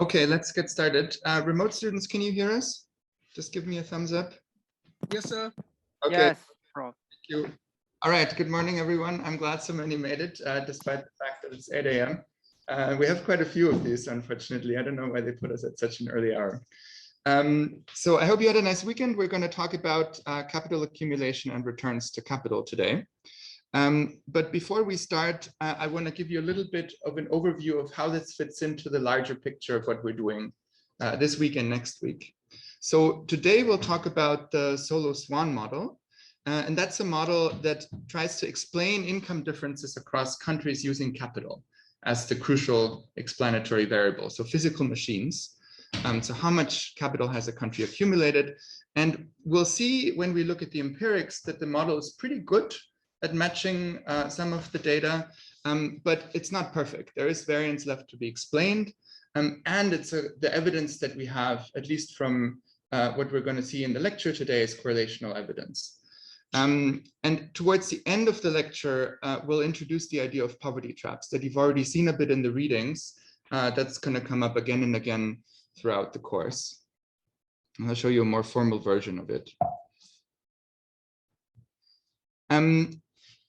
Okay, let's get started. Remote students, can you hear us? Just give me a thumbs up. Yes, sir. Okay. Yes, Prof. Thank you. All right, good morning, everyone. I'm glad so many made it, despite the fact that it's 8 a.m. We have quite a few of these, unfortunately. I don't know why they put us at such an early hour. So I hope you had a nice weekend. We're going to talk about capital accumulation and returns to capital today. But before we start, I want to give you a little bit of an overview of how this fits into the larger picture of what we're doing this week and next week. So today we'll talk about the Swan model. And that's a model that tries to explain income differences across countries using capital as the crucial explanatory variable. So physical machines. So how much capital has a country accumulated? And we'll see when we look at the empirics that the model is pretty good at matching some of the data, but it's not perfect. There is variance left to be explained. And it's the evidence that we have, at least from what we're going to see in the lecture today, is correlational evidence. And towards the end of the lecture, we'll introduce the idea of poverty traps that you've already seen a bit in the readings. That's going to come up again and again throughout the course. I'll show you a more formal version of it.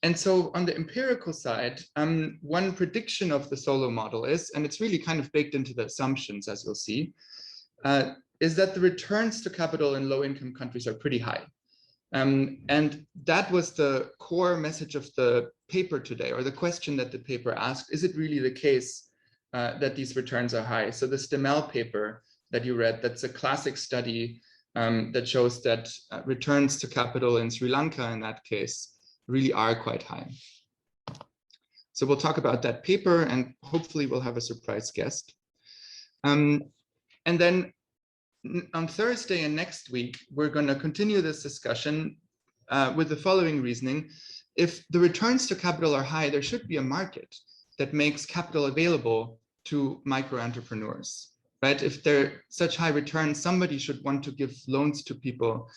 And so on the empirical side, one prediction of the Solo model is, and it's really kind of baked into the assumptions, as you'll see, is that the returns to capital in low-income countries are pretty high. And that was the core message of the paper today, or the question that the paper asked: is it really the case that these returns are high? So the Stemel paper that you read, that's a classic study that shows that returns to capital in Sri Lanka, in that case, really are quite high. So we'll talk about that paper, and hopefully we'll have a surprise guest. And then on Thursday and next week, we're going to continue this discussion with the following reasoning. If the returns to capital are high, there should be a market that makes capital available to micro entrepreneurs, right? If there are such high returns, somebody should want to give loans to people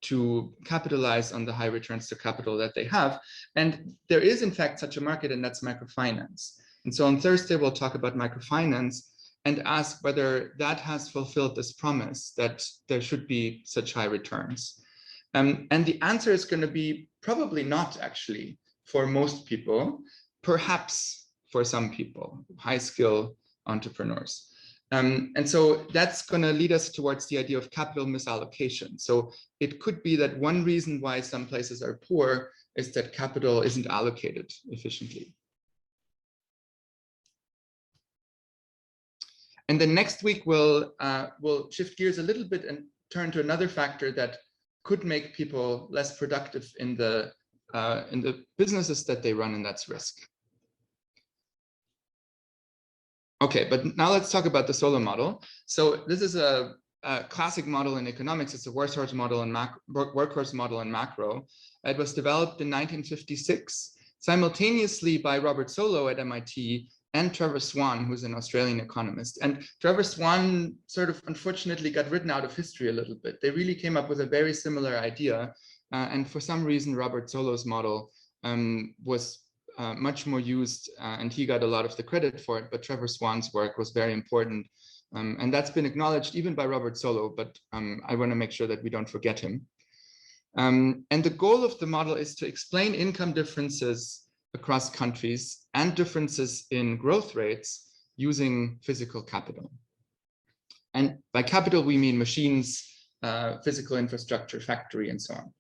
to capitalize on the high returns to capital that they have. And there is, in fact, such a market, and that's microfinance. And so on Thursday, we'll talk about microfinance and ask whether that has fulfilled this promise that there should be such high returns. And the answer is going to be probably not, actually, for most people, perhaps for some people, high skill entrepreneurs. And so that's going to lead us towards the idea of capital misallocation. So it could be that one reason why some places are poor is that capital isn't allocated efficiently. And then next week, we'll shift gears a little bit and turn to another factor that could make people less productive in the businesses that they run, and that's risk. Okay, but now let's talk about the Solo model. So this is a classic model in economics. It's a workhorse model in macro. It was developed in 1956 simultaneously by Robert Solow at MIT and Trevor Swan, who's an Australian economist. And Trevor Swan sort of unfortunately got written out of history a little bit. They really came up with a very similar idea. And for some reason, Robert Solow's model was much more used, and he got a lot of the credit for it, but Trevor Swan's work was very important. And that's been acknowledged even by Robert Solow, but I want to make sure that we don't forget him. And the goal of the model is to explain income differences across countries and differences in growth rates using physical capital. And by capital, we mean machines, physical infrastructure, factory, and so on.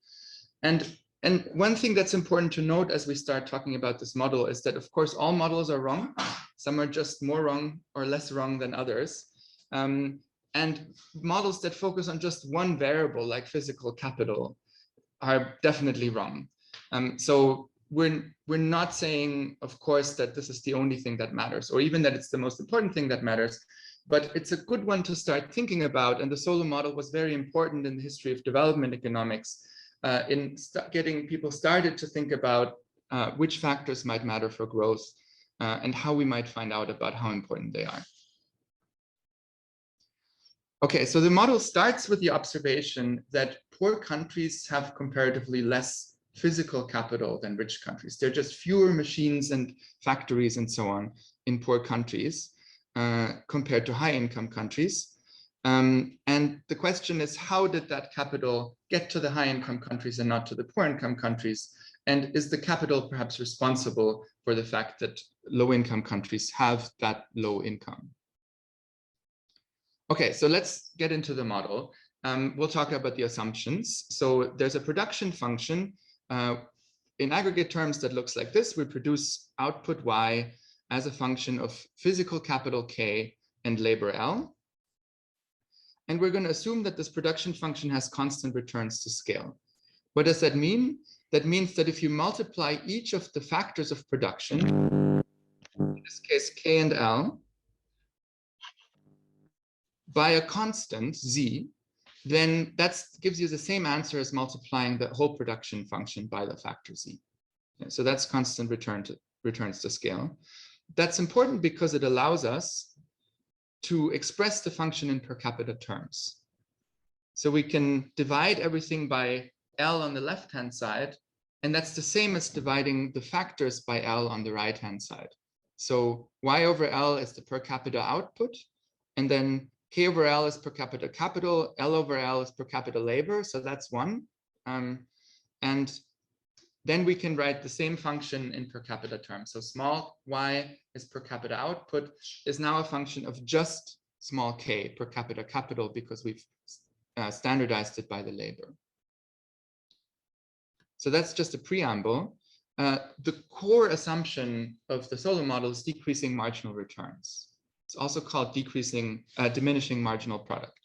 And one thing that's important to note as we start talking about this model is that, of course, all models are wrong. Some are just more wrong or less wrong than others. And models that focus on just one variable, like physical capital, are definitely wrong. So we're not saying, of course, that this is the only thing that matters, or even that it's the most important thing that matters. But it's a good one to start thinking about. And the Solo model was very important in the history of development economics, in getting people started to think about which factors might matter for growth and how we might find out about how important they are. Okay, so the model starts with the observation that poor countries have comparatively less physical capital than rich countries. There are just fewer machines and factories and so on in poor countries. compared to high income countries. And the question is, how did that capital get to the high income countries and not to the poor income countries? And is the capital perhaps responsible for the fact that low income countries have that low income? Okay, so let's get into the model. We'll talk about the assumptions. So there's a production function in aggregate terms that looks like this. We produce output Y as a function of physical capital K and labor L. And we're going to assume that this production function has constant returns to scale. What does that mean? That means that if you multiply each of the factors of production, in this case K and L, by a constant Z, then that gives you the same answer as multiplying the whole production function by the factor Z. So that's constant returns to scale. That's important because it allows us to express the function in per capita terms. So we can divide everything by L on the left-hand side, and that's the same as dividing the factors by L on the right-hand side. So Y over L is the per capita output, and then K over L is per capita capital, L over L is per capita labor, so that's one. And then we can write the same function in per capita terms. So small y is per capita output is now a function of just small k per capita capital because we've standardized it by the labor. So that's just a preamble. The core assumption of the Solow model is decreasing marginal returns. It's also called diminishing marginal product.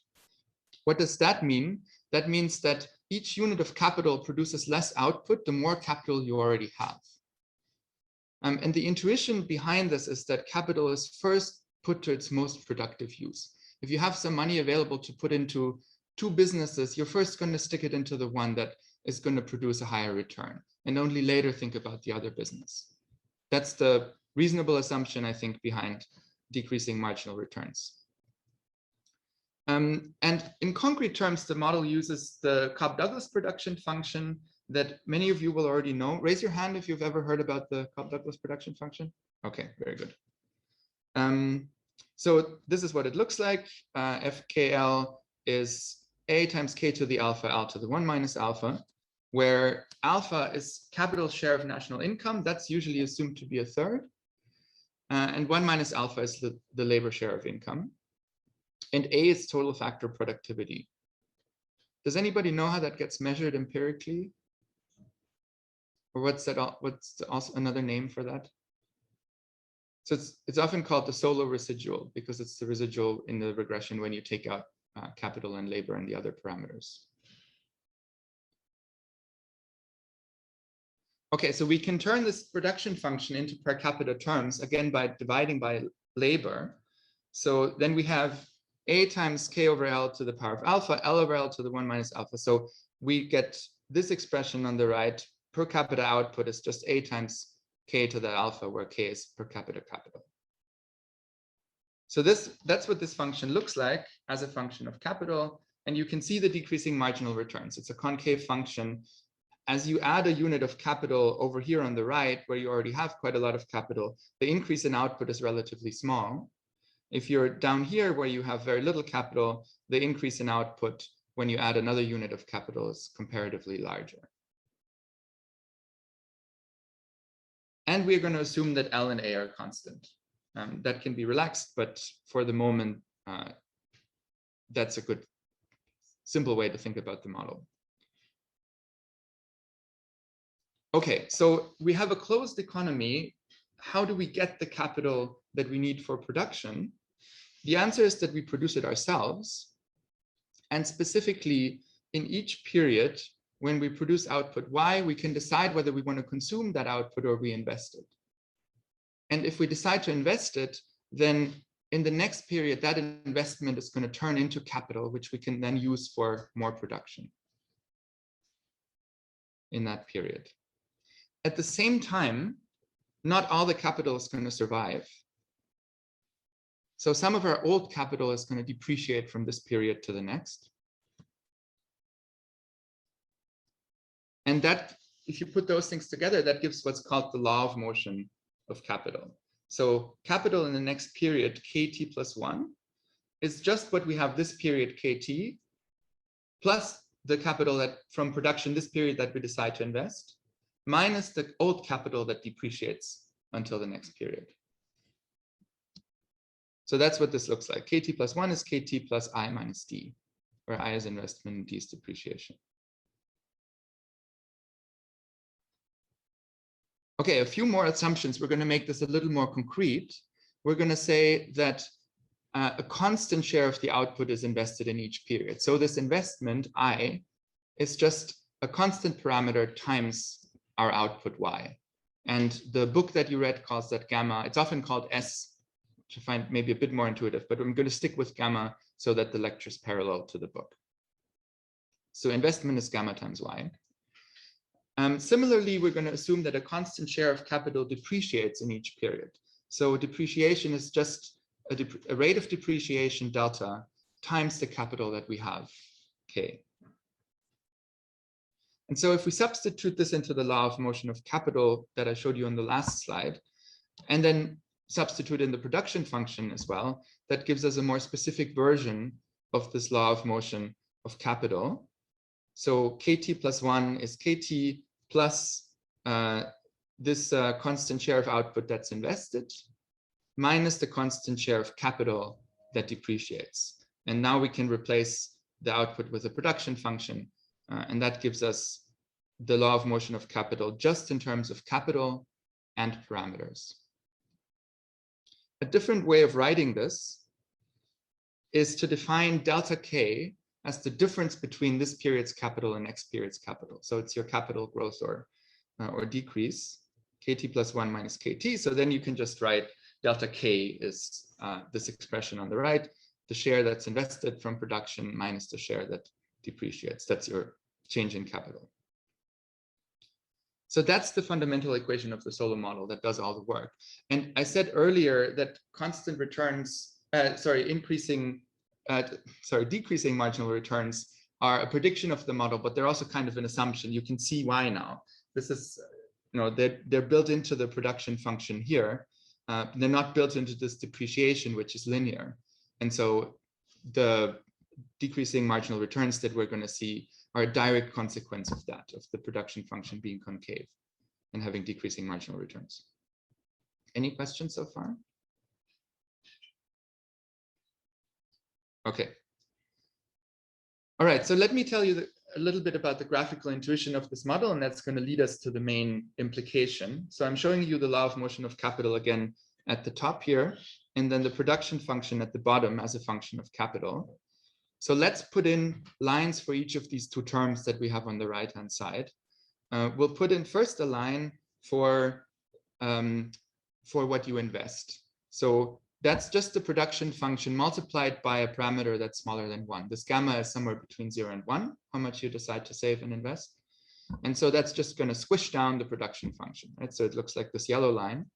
What does that mean? That means that each unit of capital produces less output the more capital you already have. And the intuition behind this is that capital is first put to its most productive use. If you have some money available to put into two businesses, you're first going to stick it into the one that is going to produce a higher return, and only later think about the other business. That's the reasonable assumption, I think, behind decreasing marginal returns. And in concrete terms, the model uses the Cobb-Douglas production function that many of you will already know. Raise your hand if you've ever heard about the Cobb-Douglas production function. Okay, very good. So this is what it looks like. FKL is A times K to the alpha, L to the 1 minus alpha, where alpha is capital share of national income. That's usually assumed to be a third. And 1 minus alpha is the labor share of income. And A is total factor productivity. Does anybody know how that gets measured empirically? Or what's also another name for that? So it's often called the Solow residual because it's the residual in the regression when you take out capital and labor and the other parameters. Okay, so we can turn this production function into per capita terms, again, by dividing by labor. So then we have A times K over L to the power of alpha, L over L to the 1 minus alpha. So we get this expression on the right, per capita output is just A times K to the alpha, where K is per capita capital. So that's what this function looks like as a function of capital. And you can see the decreasing marginal returns. It's a concave function. As you add a unit of capital over here on the right, where you already have quite a lot of capital, the increase in output is relatively small. If you're down here where you have very little capital, the increase in output when you add another unit of capital is comparatively larger. And we're going to assume that L and A are constant. That can be relaxed, but for the moment, that's a good, simple way to think about the model. Okay, so we have a closed economy. How do we get the capital that we need for production? The answer is that we produce it ourselves. And specifically, in each period, when we produce output Y, we can decide whether we want to consume that output or reinvest it. And if we decide to invest it, then in the next period, that investment is going to turn into capital, which we can then use for more production in that period. At the same time, not all the capital is going to survive. So some of our old capital is going to depreciate from this period to the next. And that, if you put those things together, that gives what's called the law of motion of capital. So capital in the next period, KT plus 1, is just what we have this period, KT, plus the capital that from production this period that we decide to invest, minus the old capital that depreciates until the next period. So that's what this looks like. KT plus 1 is KT plus I minus D, where I is investment and D is depreciation. Okay, a few more assumptions. We're going to make this a little more concrete. We're going to say that a constant share of the output is invested in each period. So this investment, I, is just a constant parameter times our output, Y. And the book that you read calls that gamma. It's often called S, to find maybe a bit more intuitive, but I'm going to stick with gamma so that the lecture is parallel to the book. So investment is gamma times Y. Similarly, we're going to assume that a constant share of capital depreciates in each period. So depreciation is just a rate of depreciation delta times the capital that we have, K. And so if we substitute this into the law of motion of capital that I showed you on the last slide, and then substitute in the production function as well, that gives us a more specific version of this law of motion of capital. So KT plus 1 is KT plus this constant share of output that's invested, minus the constant share of capital that depreciates. And now we can replace the output with a production function. And that gives us the law of motion of capital just in terms of capital and parameters. A different way of writing this is to define delta K as the difference between this period's capital and next period's capital. So it's your capital growth or decrease, KT plus 1 minus KT. So then you can just write delta K is this expression on the right, the share that's invested from production minus the share that depreciates. That's your change in capital. So that's the fundamental equation of the Solow model that does all the work. And I said earlier that constant returns, decreasing marginal returns are a prediction of the model, but they're also kind of an assumption. You can see why now. This is, they're built into the production function here. They're not built into this depreciation, which is linear. And so the decreasing marginal returns that we're going to see are a direct consequence of that, of the production function being concave and having decreasing marginal returns. Any questions so far? Okay. All right, so let me tell you a little bit about the graphical intuition of this model, and that's going to lead us to the main implication. So I'm showing you the law of motion of capital again at the top here, and then the production function at the bottom as a function of capital. So let's put in lines for each of these two terms that we have on the right-hand side. We'll put in first a line for what you invest. So that's just the production function multiplied by a parameter that's smaller than 1. This gamma is somewhere between 0 and 1, how much you decide to save and invest. And so that's just going to squish down the production function, right? So it looks like this yellow line.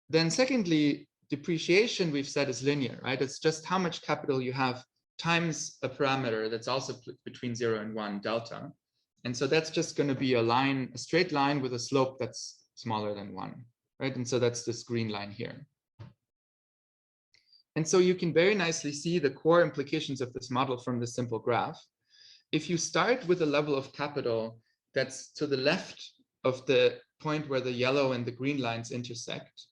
Then secondly, depreciation we've said is linear, right? It's just how much capital you have times a parameter that's also between 0 and 1, delta. And so that's just going to be a straight line with a slope that's smaller than 1, right? And so that's this green line here. And so you can very nicely see the core implications of this model from this simple graph. If you start with a level of capital that's to the left of the point where the yellow and the green lines intersect,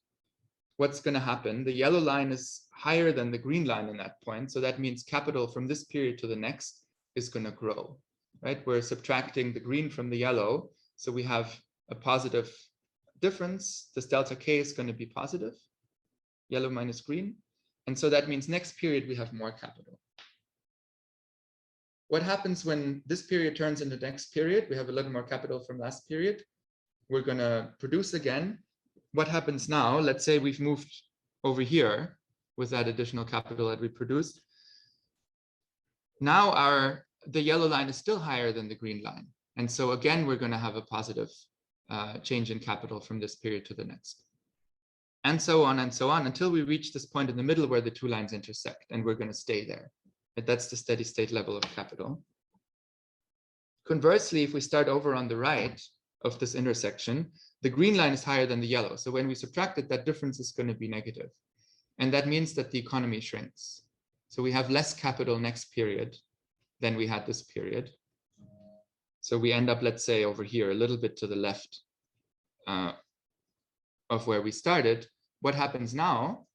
what's going to happen? The yellow line is higher than the green line in that point. So that means capital from this period to the next is going to grow, right? We're subtracting the green from the yellow. So we have a positive difference. This delta K is going to be positive, yellow minus green. And so that means next period we have more capital. What happens when this period turns into next period? We have a little more capital from last period. We're going to produce again. What happens now? Let's say we've moved over here with that additional capital that we produced. Now the yellow line is still higher than the green line. And so again, we're going to have a positive change in capital from this period to the next. And so on until we reach this point in the middle where the two lines intersect, and we're going to stay there. But that's the steady state level of capital. Conversely, if we start over on the right of this intersection, The green line is higher than the yellow. So when we subtract it, that difference is going to be negative. And that means that the economy shrinks. So we have less capital next period than we had this period. So we end up, let's say, over here, a little bit to the left of where we started. What happens now?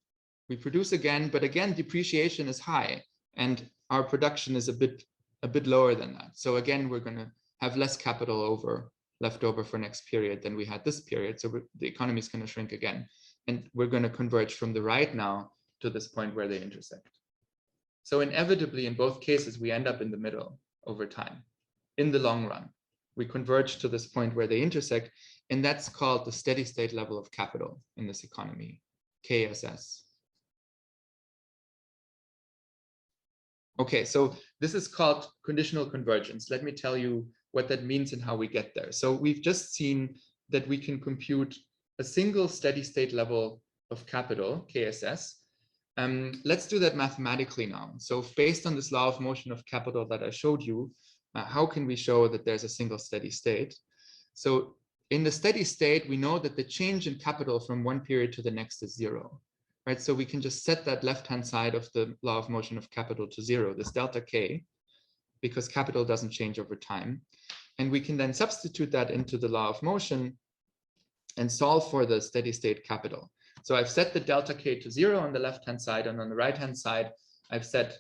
We produce again, but again, depreciation is high and our production is a bit lower than that. So again, we're going to have less capital left over for next period than we had this period. So the economy is going to shrink again. And we're going to converge from the right now to this point where they intersect. So inevitably, in both cases, we end up in the middle over time. In the long run, we converge to this point where they intersect, and that's called the steady state level of capital in this economy, KSS. Okay, so this is called conditional convergence. Let me tell you what that means and how we get there. So we've just seen that we can compute a single steady state level of capital, KSS. Let's do that mathematically now. So based on this law of motion of capital that I showed you, how can we show that there's a single steady state? So in the steady state, we know that the change in capital from one period to the next is zero, right? So we can just set that left-hand side of the law of motion of capital to zero, this delta K, because capital doesn't change over time. And we can then substitute that into the law of motion and solve for the steady state capital. So I've set the delta K to zero on the left-hand side, and on the right-hand side, I've set,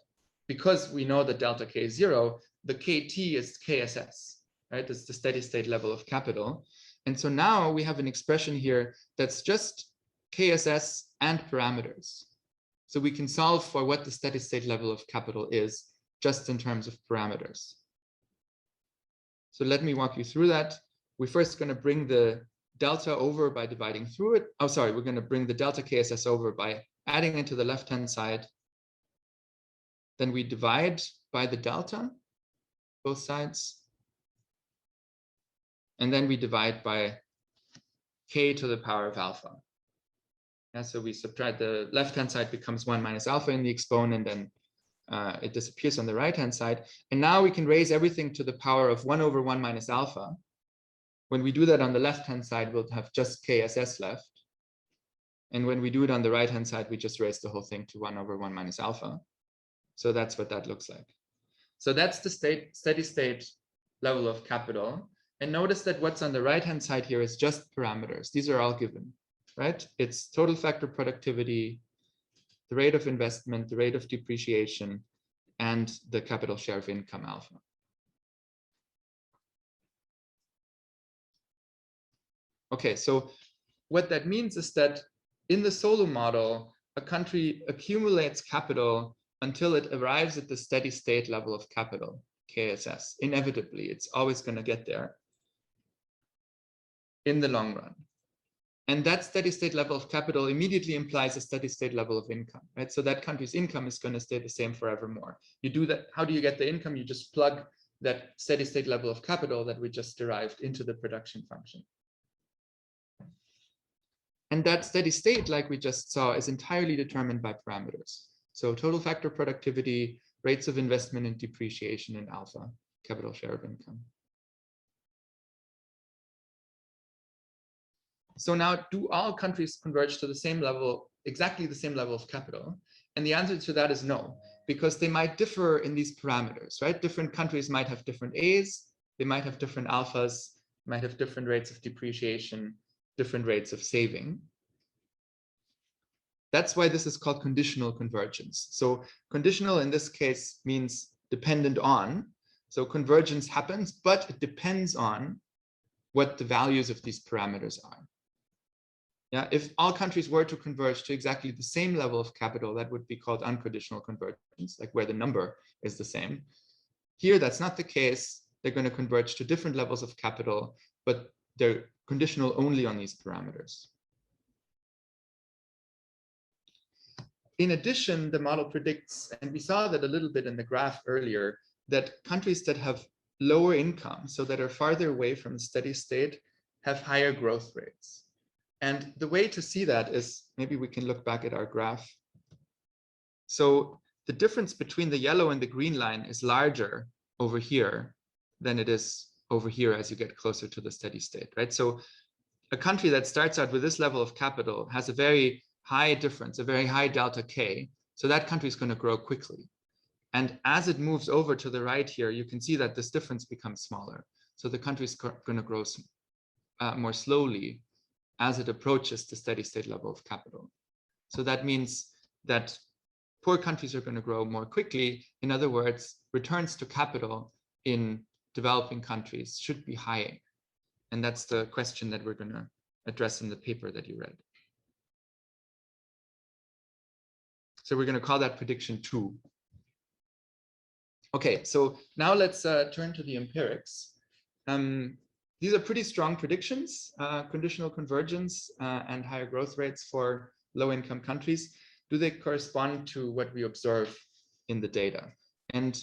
because we know that delta K is zero, the KT is KSS, right? It's the steady state level of capital. And so now we have an expression here that's just KSS and parameters. So we can solve for what the steady state level of capital is just in terms of parameters. So let me walk you through that. We're first going to bring the delta over by dividing through it. Oh, sorry, we're going to bring the delta KSS over by adding it to the left-hand side. Then we divide by the delta, both sides. And then we divide by K to the power of alpha. Yeah, so we subtract, the left-hand side becomes 1 minus alpha in the exponent, and it disappears on the right-hand side. And now we can raise everything to the power of 1 over 1 minus alpha. When we do that on the left-hand side, we'll have just KSS left. And when we do it on the right-hand side, we just raise the whole thing to 1 over 1 minus alpha. So that's what that looks like. So that's the steady state level of capital. And notice that what's on the right-hand side here is just parameters. These are all given, right? It's total factor productivity, the rate of investment, the rate of depreciation, and the capital share of income alpha. Okay, so what that means is that in the Solo model, a country accumulates capital until it arrives at the steady state level of capital, KSS. Inevitably, it's always going to get there in the long run. And that steady state level of capital immediately implies a steady state level of income, right? So that country's income is going to stay the same forevermore. You do that. How do you get the income? You just plug that steady state level of capital that we just derived into the production function. And that steady state, like we just saw, is entirely determined by parameters. So total factor productivity, rates of investment and depreciation, and alpha, capital share of income. So now, do all countries converge to the same level, exactly the same level of capital? And the answer to that is no, because they might differ in these parameters, right? Different countries might have different A's, they might have different alphas, might have different rates of depreciation, different rates of saving. That's why this is called conditional convergence. So conditional in this case means dependent on. So convergence happens, but it depends on what the values of these parameters are. Yeah, if all countries were to converge to exactly the same level of capital, that would be called unconditional convergence, like where the number is the same. Here, that's not the case. They're going to converge to different levels of capital, but they're conditional only on these parameters. In addition, the model predicts, and we saw that a little bit in the graph earlier, that countries that have lower income, so that are farther away from steady state, have higher growth rates. And the way to see that is, maybe we can look back at our graph. So the difference between the yellow and the green line is larger over here than it is over here as you get closer to the steady state, right? So a country that starts out with this level of capital has a very high difference, a very high delta K. So that country is going to grow quickly. And as it moves over to the right here, you can see that this difference becomes smaller. So the country is going to grow more slowly as it approaches the steady state level of capital. So that means that poor countries are going to grow more quickly. In other words, returns to capital in developing countries should be high. And that's the question that we're going to address in the paper that you read. So we're going to call that prediction 2. Okay, so now let's turn to the empirics. These are pretty strong predictions, conditional convergence and higher growth rates for low-income countries. Do they correspond to what we observe in the data? And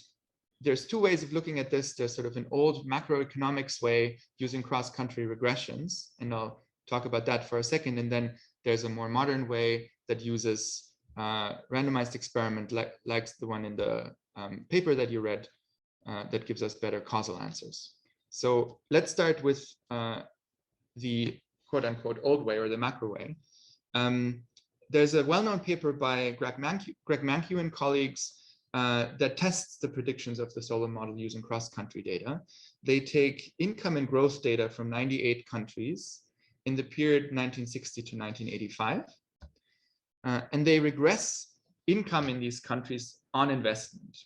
there's two ways of looking at this. There's sort of an old macroeconomics way using cross-country regressions, and I'll talk about that for a second. And then there's a more modern way that uses randomized experiment like the one in the paper that you read that gives us better causal answers. So let's start with the quote unquote old way or the macro way. There's a well-known paper by Greg Mankiw and colleagues that tests the predictions of the Solo model using cross-country data. They take income and growth data from 98 countries in the period 1960 to 1985. And they regress income in these countries on investment.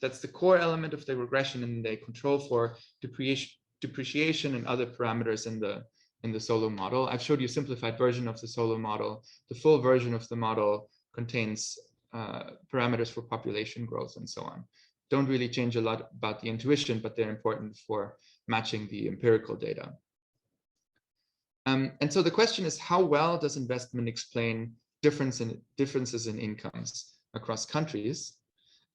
That's the core element of the regression, and they control for depreciation and other parameters in the Solo model. I've showed you a simplified version of the Solo model. The full version of the model contains parameters for population growth and so on. Don't really change a lot about the intuition, but they're important for matching the empirical data. And so the question is, how well does investment explain differences in incomes across countries?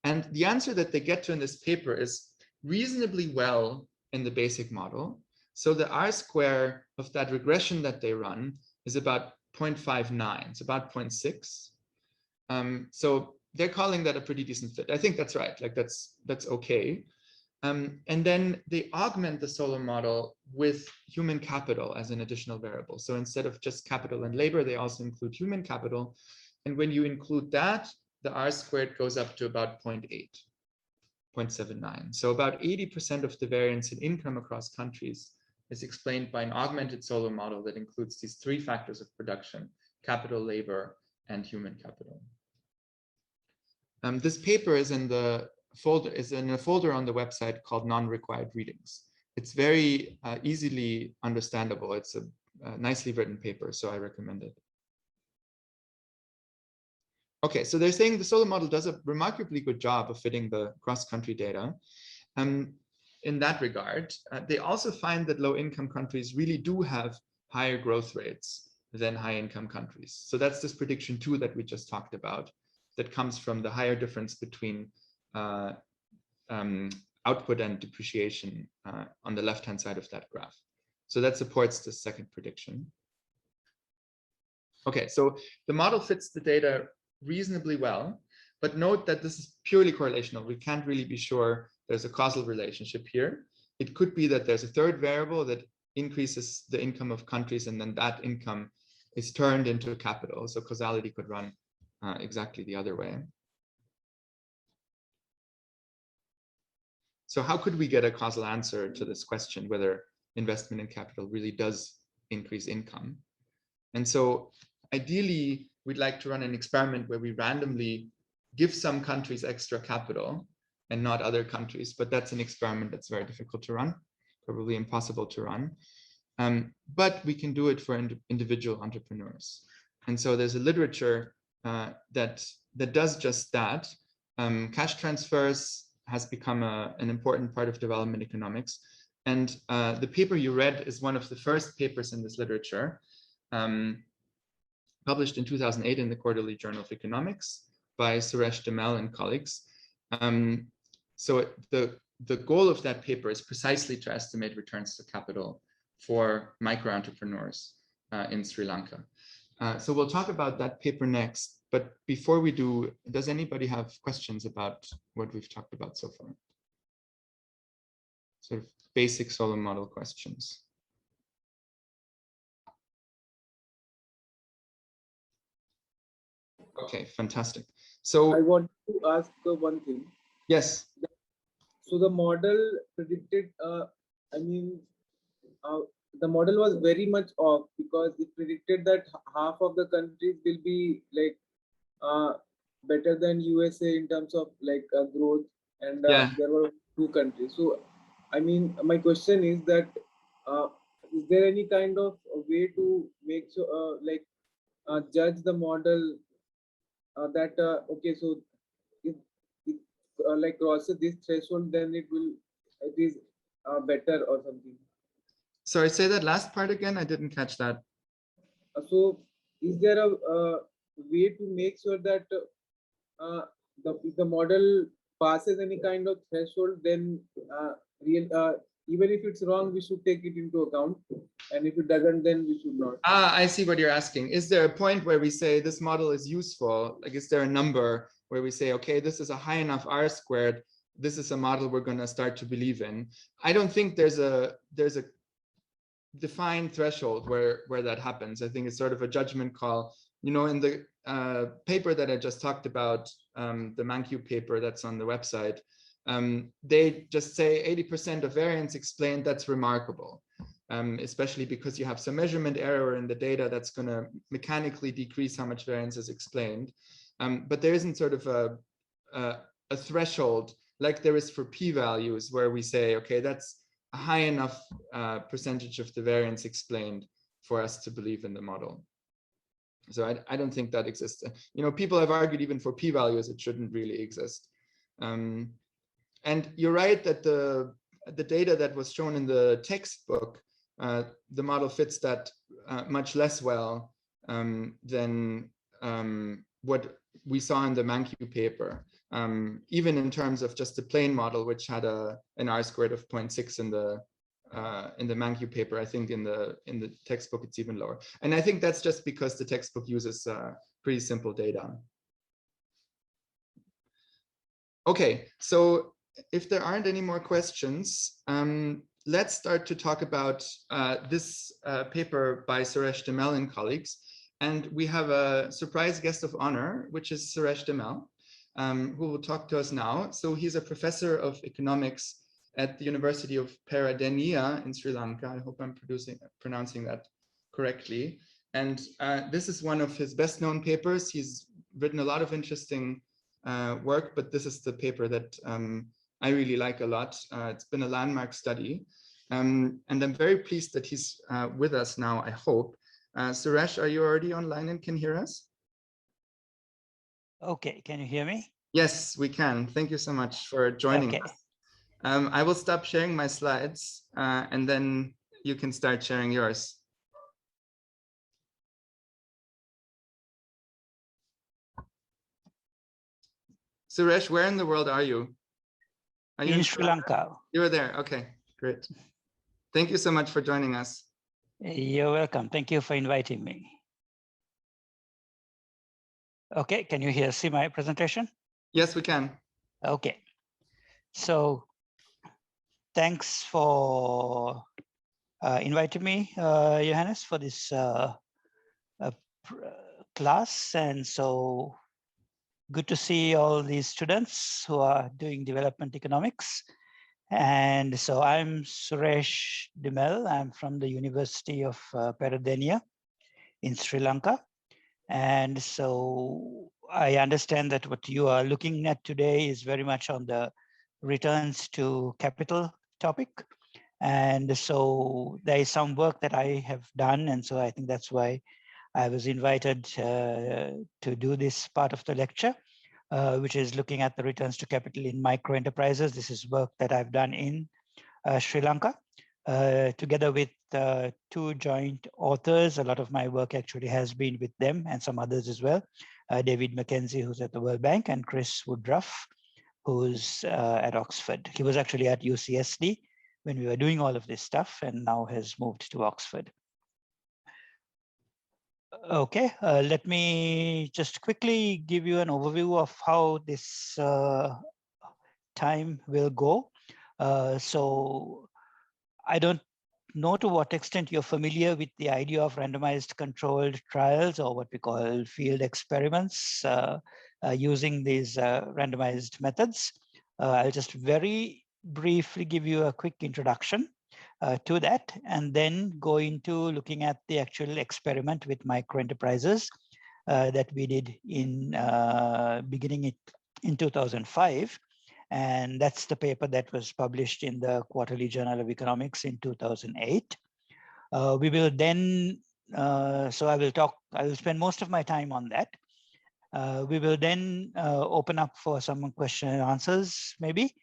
And the answer that they get to in this paper is reasonably well in the basic model. So the R-square of that regression that they run is about 0.59. It's about 0.6. So they're calling that a pretty decent fit. I think that's right. Like that's okay. And then they augment the Solo model with human capital as an additional variable. So instead of just capital and labor, they also include human capital. And when you include that, the R-squared goes up to about 0.8, 0.79. So about 80% of the variance in income across countries is explained by an augmented Solo model that includes these three factors of production: capital, labor, and human capital. This paper is in a folder on the website called Non-Required Readings. It's very easily understandable. It's a nicely written paper, so I recommend it. Okay, so they're saying the Solo model does a remarkably good job of fitting the cross-country data. In that regard, they also find that low-income countries really do have higher growth rates than high-income countries. So that's this prediction 2 that we just talked about, that comes from the higher difference between output and depreciation on the left-hand side of that graph. So that supports the second prediction. Okay, so the model fits the data reasonably well, but note that this is purely correlational. We can't really be sure there's a causal relationship here. It could be that there's a third variable that increases the income of countries, and then that income is turned into capital. So causality could run exactly the other way. So how could we get a causal answer to this question, whether investment in capital really does increase income? And so ideally, we'd like to run an experiment where we randomly give some countries extra capital and not other countries, but that's an experiment that's very difficult to run, probably impossible to run. But we can do it for individual entrepreneurs. And so there's a literature that does just that. Cash transfers has become an important part of development economics. And the paper you read is one of the first papers in this literature, published in 2008 in the Quarterly Journal of Economics by Suresh and colleagues. So the goal of that paper is precisely to estimate returns to capital for micro entrepreneurs in Sri Lanka. So we'll talk about that paper next. But before we do, does anybody have questions about what we've talked about so far? Sort of basic Solo model questions. Okay, fantastic. So I want to ask one thing. yes. So the model predicted, I mean, uh, the model was very much off because it predicted that half of the countries will be like uh, better than USA in terms of like growth, and Yeah. there were two countries. So, I mean, my question is that uh, is there any kind of way to make sure, judge the model that okay, so if it like crosses this threshold, then it is better or something. Sorry, say that last part again. I didn't catch that. So, is there a way to make sure that if the model passes any kind of threshold, then real even if it's wrong, we should take it into account, and if it doesn't, then we should not. Ah, I see what you're asking. Is there a point where we say this model is useful? Like, is there a number where we say, okay, this is a high enough R squared, this is a model we're going to start to believe in? I don't think there's a defined threshold where that happens. I think it's sort of a judgment call. You know, in the paper that I just talked about, the ManQ paper that's on the website, they just say 80% of variance explained. That's remarkable. Especially because you have some measurement error in the data that's going to mechanically decrease how much variance is explained. But there isn't sort of a threshold like there is for p-values where we say, okay, that's a high enough percentage of the variance explained for us to believe in the model. So I don't think that exists. You know, people have argued even for p-values, it shouldn't really exist. And you're right that the data that was shown in the textbook, the model fits that much less well than what we saw in the ManQ paper. Even in terms of just the plain model, which had an R squared of 0.6 in the ManQ paper, I think in the textbook it's even lower. And I think that's just because the textbook uses pretty simple data. Okay, so if there aren't any more questions, let's start to talk about this paper by Suresh Demel and colleagues. And we have a surprise guest of honor, which is Suresh Demel, who will talk to us now. So he's a professor of economics at the University of Peradeniya in Sri Lanka. I hope I'm pronouncing that correctly. And this is one of his best known papers. He's written a lot of interesting work, but this is the paper that I really like a lot. It's been a landmark study. And I'm very pleased that he's with us now, I hope. Suresh, are you already online and can hear us? Okay, can you hear me? Yes, we can. Thank you so much for joining us. I will stop sharing my slides and then you can start sharing yours. Suresh, where in the world are you? Are you in Sri Lanka? You're there. Okay, great. Thank you so much for joining us. You're welcome. Thank you for inviting me. Okay, can you see my presentation? Yes, we can. Okay. So thanks for inviting me, Johannes, for this class. And so good to see all these students who are doing development economics. And so I'm Suresh Demel. I'm from the University of Peradeniya in Sri Lanka. And so I understand that what you are looking at today is very much on the returns to capital topic. And so there is some work that I have done. And so I think that's why I was invited to do this part of the lecture, which is looking at the returns to capital in micro enterprises. This is work that I've done in Sri Lanka, together with two joint authors. A lot of my work actually has been with them and some others as well. David Mackenzie, who's at the World Bank, and Chris Woodruff, who's at Oxford. He was actually at UCSD when we were doing all of this stuff and now has moved to Oxford. Okay, let me just quickly give you an overview of how this time will go. So I don't know to what extent you're familiar with the idea of randomized controlled trials, or what we call field experiments, using these randomized methods. I'll just very briefly give you a quick introduction to that, and then go into looking at the actual experiment with micro enterprises that we did in beginning it in 2005. And that's the paper that was published in the Quarterly Journal of Economics in 2008. We will then, so I will spend most of my time on that. We will then open up for some question and answers, maybe.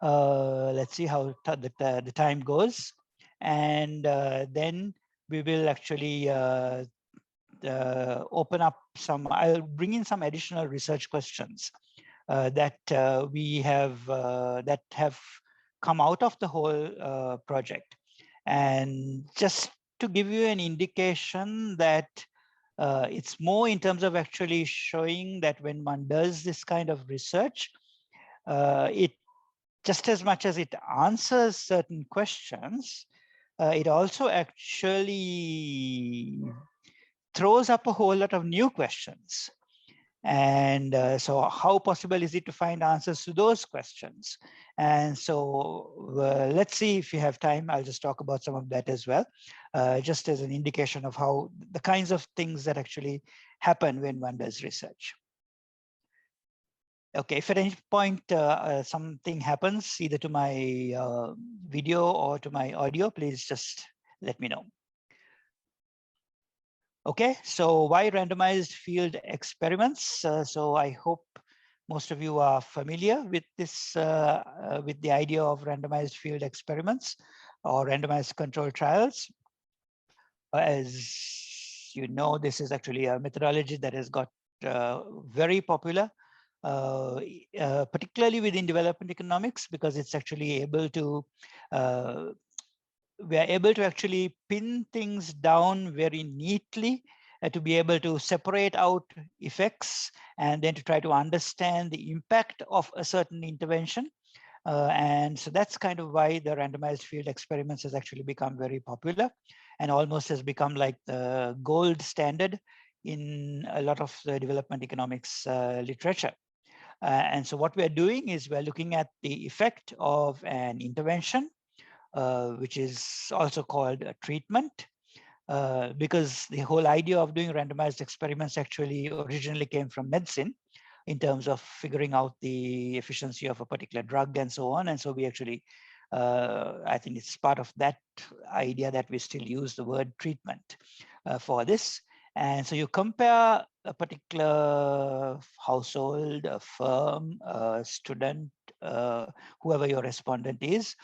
Let's see how the time goes. And then we will actually open up I'll bring in some additional research questions that we have that have come out of the whole project. And just to give you an indication that it's more in terms of actually showing that when one does this kind of research, it just as much as it answers certain questions, it also actually throws up a whole lot of new questions. And so how possible is it to find answers to those questions? And so let's see if you have time. I'll just talk about some of that as well, just as an indication of how the kinds of things that actually happen when one does research. Okay, if at any point something happens either to my video or to my audio, please just let me know. Okay, so why randomized field experiments? So I hope most of you are familiar with this, with the idea of randomized field experiments or randomized control trials. As you know, this is actually a methodology that has got very popular, particularly within development economics, because it's actually able to we are able to actually pin things down very neatly to be able to separate out effects and then to try to understand the impact of a certain intervention. And so that's kind of why the randomized field experiments has actually become very popular and almost has become like the gold standard in a lot of the development economics literature. And so what we're doing is we're looking at the effect of an intervention, which is also called a treatment, because the whole idea of doing randomized experiments actually originally came from medicine in terms of figuring out the efficiency of a particular drug and so on. And so we actually, I think it's part of that idea that we still use the word treatment for this. And so you compare a particular household, a firm, a student, whoever your respondent is,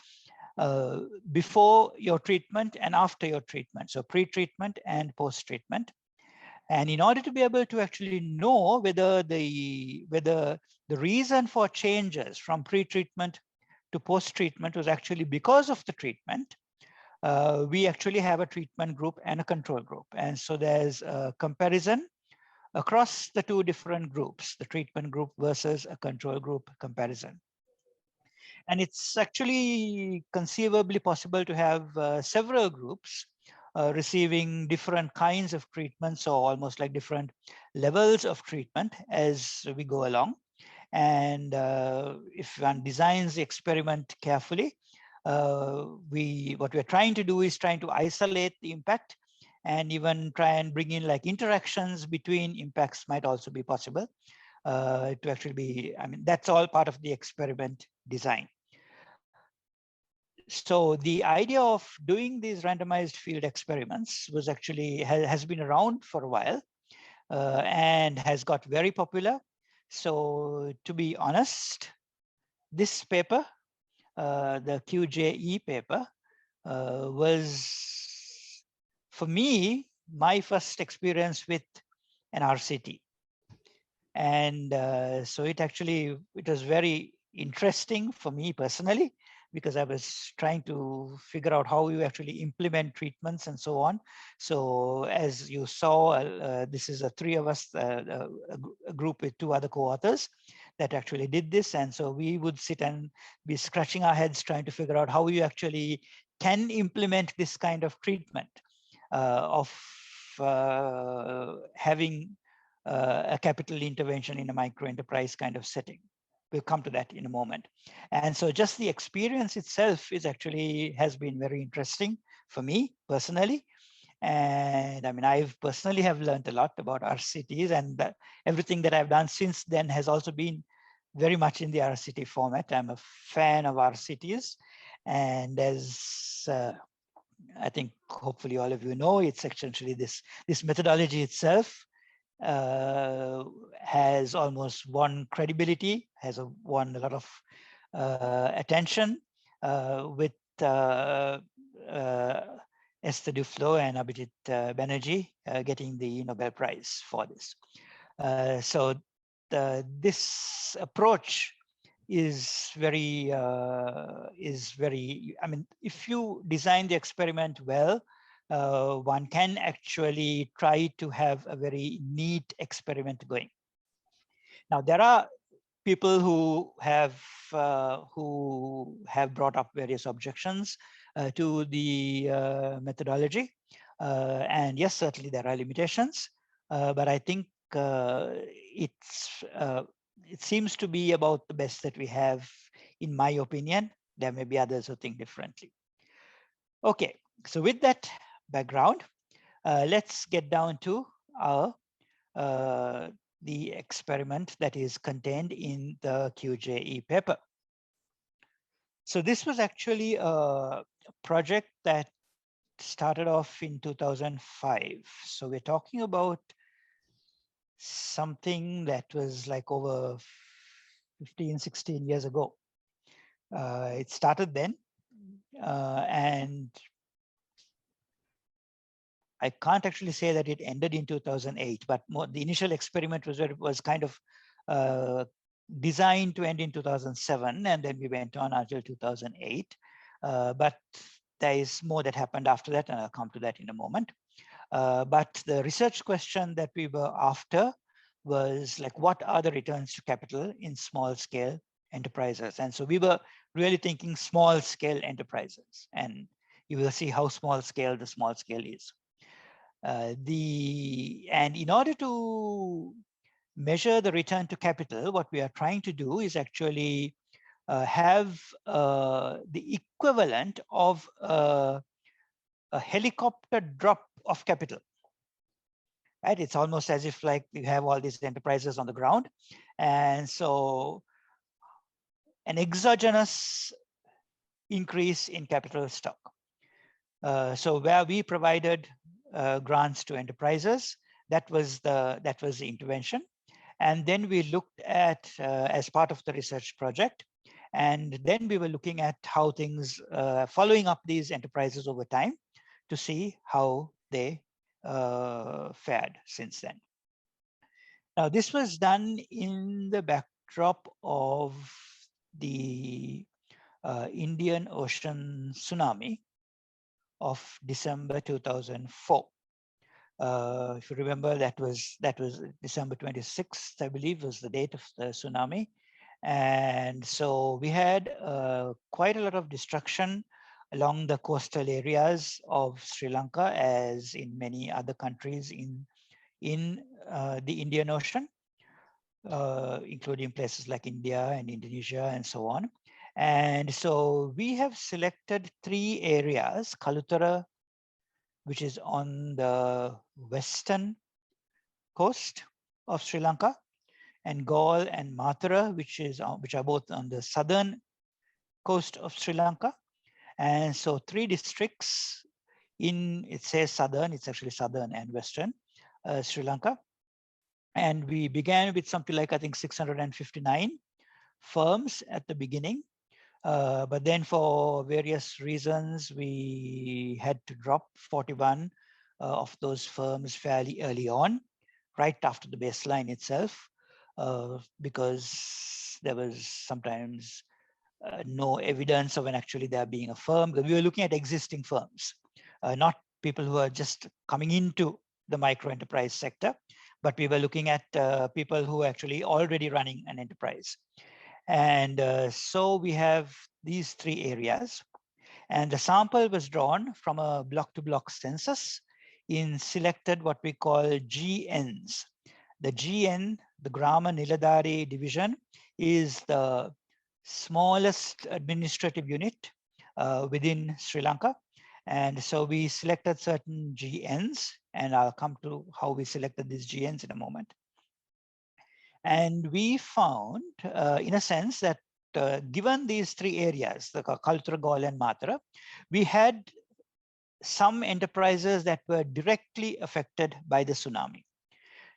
before your treatment and after your treatment, so pre-treatment and post-treatment. And in order to be able to actually know whether the reason for changes from pre-treatment to post-treatment was actually because of the treatment, we actually have a treatment group and a control group. And so there's a comparison across the two different groups, the treatment group versus a control group comparison. And it's actually conceivably possible to have several groups receiving different kinds of treatments, or almost like different levels of treatment as we go along. And if one designs the experiment carefully, what we're trying to do is trying to isolate the impact, and even try and bring in like interactions between impacts might also be possible to actually be, I mean, that's all part of the experiment design. So the idea of doing these randomized field experiments was actually has been around for a while and has got very popular. So to be honest, this paper, the QJE paper, was for me my first experience with an RCT. And so it was very interesting for me personally, because I was trying to figure out how you actually implement treatments and so on. So as you saw, this is three of us, a group with two other co-authors that actually did this. And so we would sit and be scratching our heads trying to figure out how you actually can implement this kind of treatment of having a capital intervention in a micro enterprise kind of setting. We'll come to that in a moment. And so just the experience itself is actually has been very interesting for me personally. And I mean, I've personally have learned a lot about RCTs, and everything that I've done since then has also been very much in the RCT format. I'm a fan of RCTs. And as I think hopefully all of you know, it's essentially this methodology itself has almost won credibility, has won a lot of attention with Esther Duflo and Abhijit Banerjee getting the Nobel Prize for this. So this approach is very, I mean, if you design the experiment well, one can actually try to have a very neat experiment going. Now, there are people who have brought up various objections to the methodology. And yes, certainly there are limitations, but I think it seems to be about the best that we have, in my opinion. There may be others who think differently. Okay, so with that background, let's get down to our the experiment that is contained in the QJE paper. So this was actually a project that started off in 2005. So we're talking about something that was like over 15, 16 years ago. It started then, and I can't actually say that it ended in 2008, but the initial experiment was kind of designed to end in 2007, and then we went on until 2008. But there is more that happened after that, and I'll come to that in a moment. But the research question that we were after was like, what are the returns to capital in small scale enterprises? And so we were really thinking small scale enterprises, and you will see how small scale the small scale is. And in order to measure the return to capital, what we are trying to do is actually have the equivalent of a helicopter drop of capital. Right? It's almost as if like you have all these enterprises on the ground, and so an exogenous increase in capital stock. So where we provided grants to enterprises, that was the intervention. And then we looked at as part of the research project, and then we were looking at how things following up these enterprises over time to see how they fared since then. Now, this was done in the backdrop of the Indian Ocean tsunami of December 2004. If you remember, that was December 26th, I believe, was the date of the tsunami. And so we had quite a lot of destruction along the coastal areas of Sri Lanka, as in many other countries in the Indian Ocean, including places like India and Indonesia and so on. And so we have selected 3 areas: Kalutara, which is on the western coast of Sri Lanka, and Gaul and Mathura, which are both on the southern coast of Sri Lanka. And so 3 districts it says southern, it's actually southern and western Sri Lanka. And we began with something like, I think, 659 firms at the beginning. But then for various reasons, we had to drop 41 of those firms fairly early on, right after the baseline itself, because there was sometimes no evidence of actually there being a firm. We were looking at existing firms, not people who are just coming into the micro enterprise sector, but we were looking at people who are actually already running an enterprise. And so we have these 3 areas. And the sample was drawn from a block-to-block census in selected what we call GNs. The GN, the Grama Niladari division, is the smallest administrative unit within Sri Lanka. And so we selected certain GNs, and I'll come to how we selected these GNs in a moment. And we found, in a sense, that given these three areas, the Kaltura, Gaul, and Matra, we had some enterprises that were directly affected by the tsunami.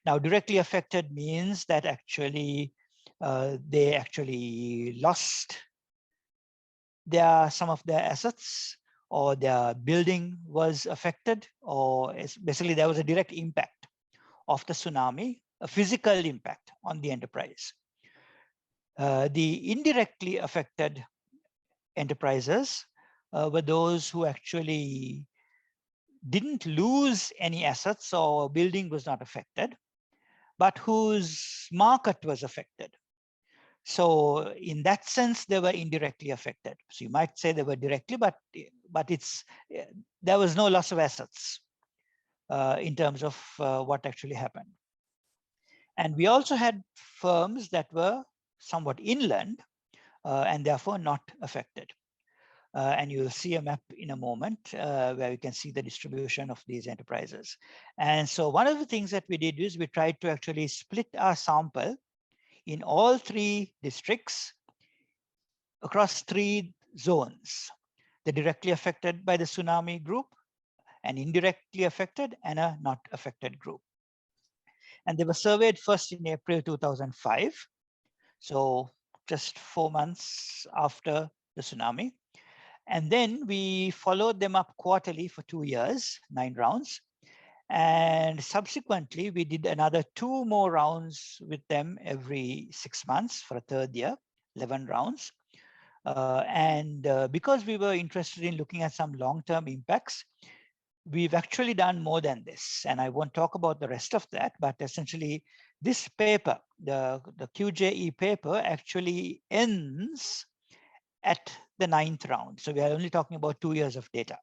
Now, directly affected means that actually they actually lost some of their assets, or their building was affected, or basically there was a direct impact of the tsunami, a physical impact on the enterprise. The indirectly affected enterprises were those who actually didn't lose any assets, or building was not affected, but whose market was affected. So in that sense, they were indirectly affected. So you might say they were directly, but there was no loss of assets in terms of what actually happened. And we also had firms that were somewhat inland and therefore not affected. And you'll see a map in a moment where you can see the distribution of these enterprises. And so one of the things that we did is we tried to actually split our sample in all three districts across three zones: the directly affected by the tsunami group, an indirectly affected, and a not affected group. And they were surveyed first in April 2005. So just 4 months after the tsunami. And then we followed them up quarterly for 2 years, 9 rounds. And subsequently, we did another 2 more rounds with them every 6 months for a third year, 11 rounds. Because we were interested in looking at some long-term impacts, we've actually done more than this. And I won't talk about the rest of that, but essentially this paper, the QJE paper, actually ends at the 9th round. So we are only talking about 2 years of data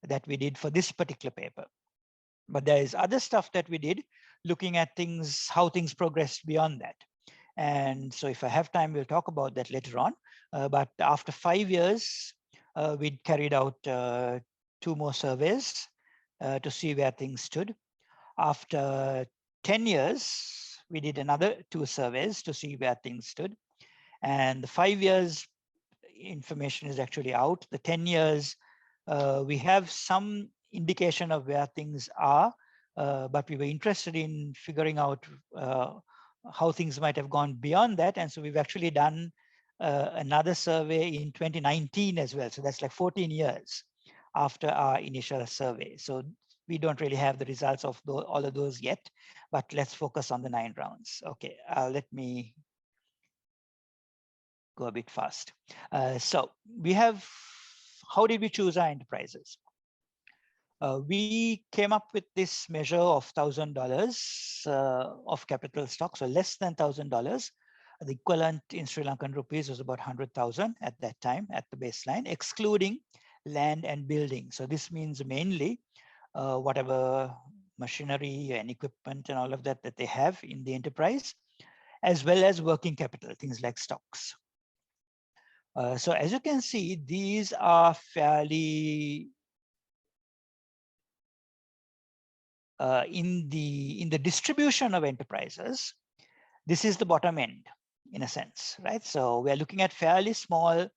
that we did for this particular paper. But there is other stuff that we did looking at things, how things progressed beyond that. And so if I have time, we'll talk about that later on. But after 5 years, we carried out 2 more surveys to see where things stood. After 10 years, we did another 2 surveys to see where things stood. And the 5 years information is actually out. The 10 years, we have some indication of where things are, but we were interested in figuring out how things might have gone beyond that. And so we've actually done another survey in 2019 as well. So that's like 14 years after our initial survey. So we don't really have the results of all of those yet, but let's focus on the 9 rounds. Okay, let me go a bit fast. So we have, how did we choose our enterprises? We came up with this measure of $1,000 of capital stock, so less than $1,000. The equivalent in Sri Lankan rupees was about 100,000 at that time at the baseline, excluding land and building. So this means mainly whatever machinery and equipment and all of that that they have in the enterprise, as well as working capital, things like stocks. So as you can see, these are fairly in the distribution of enterprises. This is the bottom end, in a sense, right? So we're looking at fairly small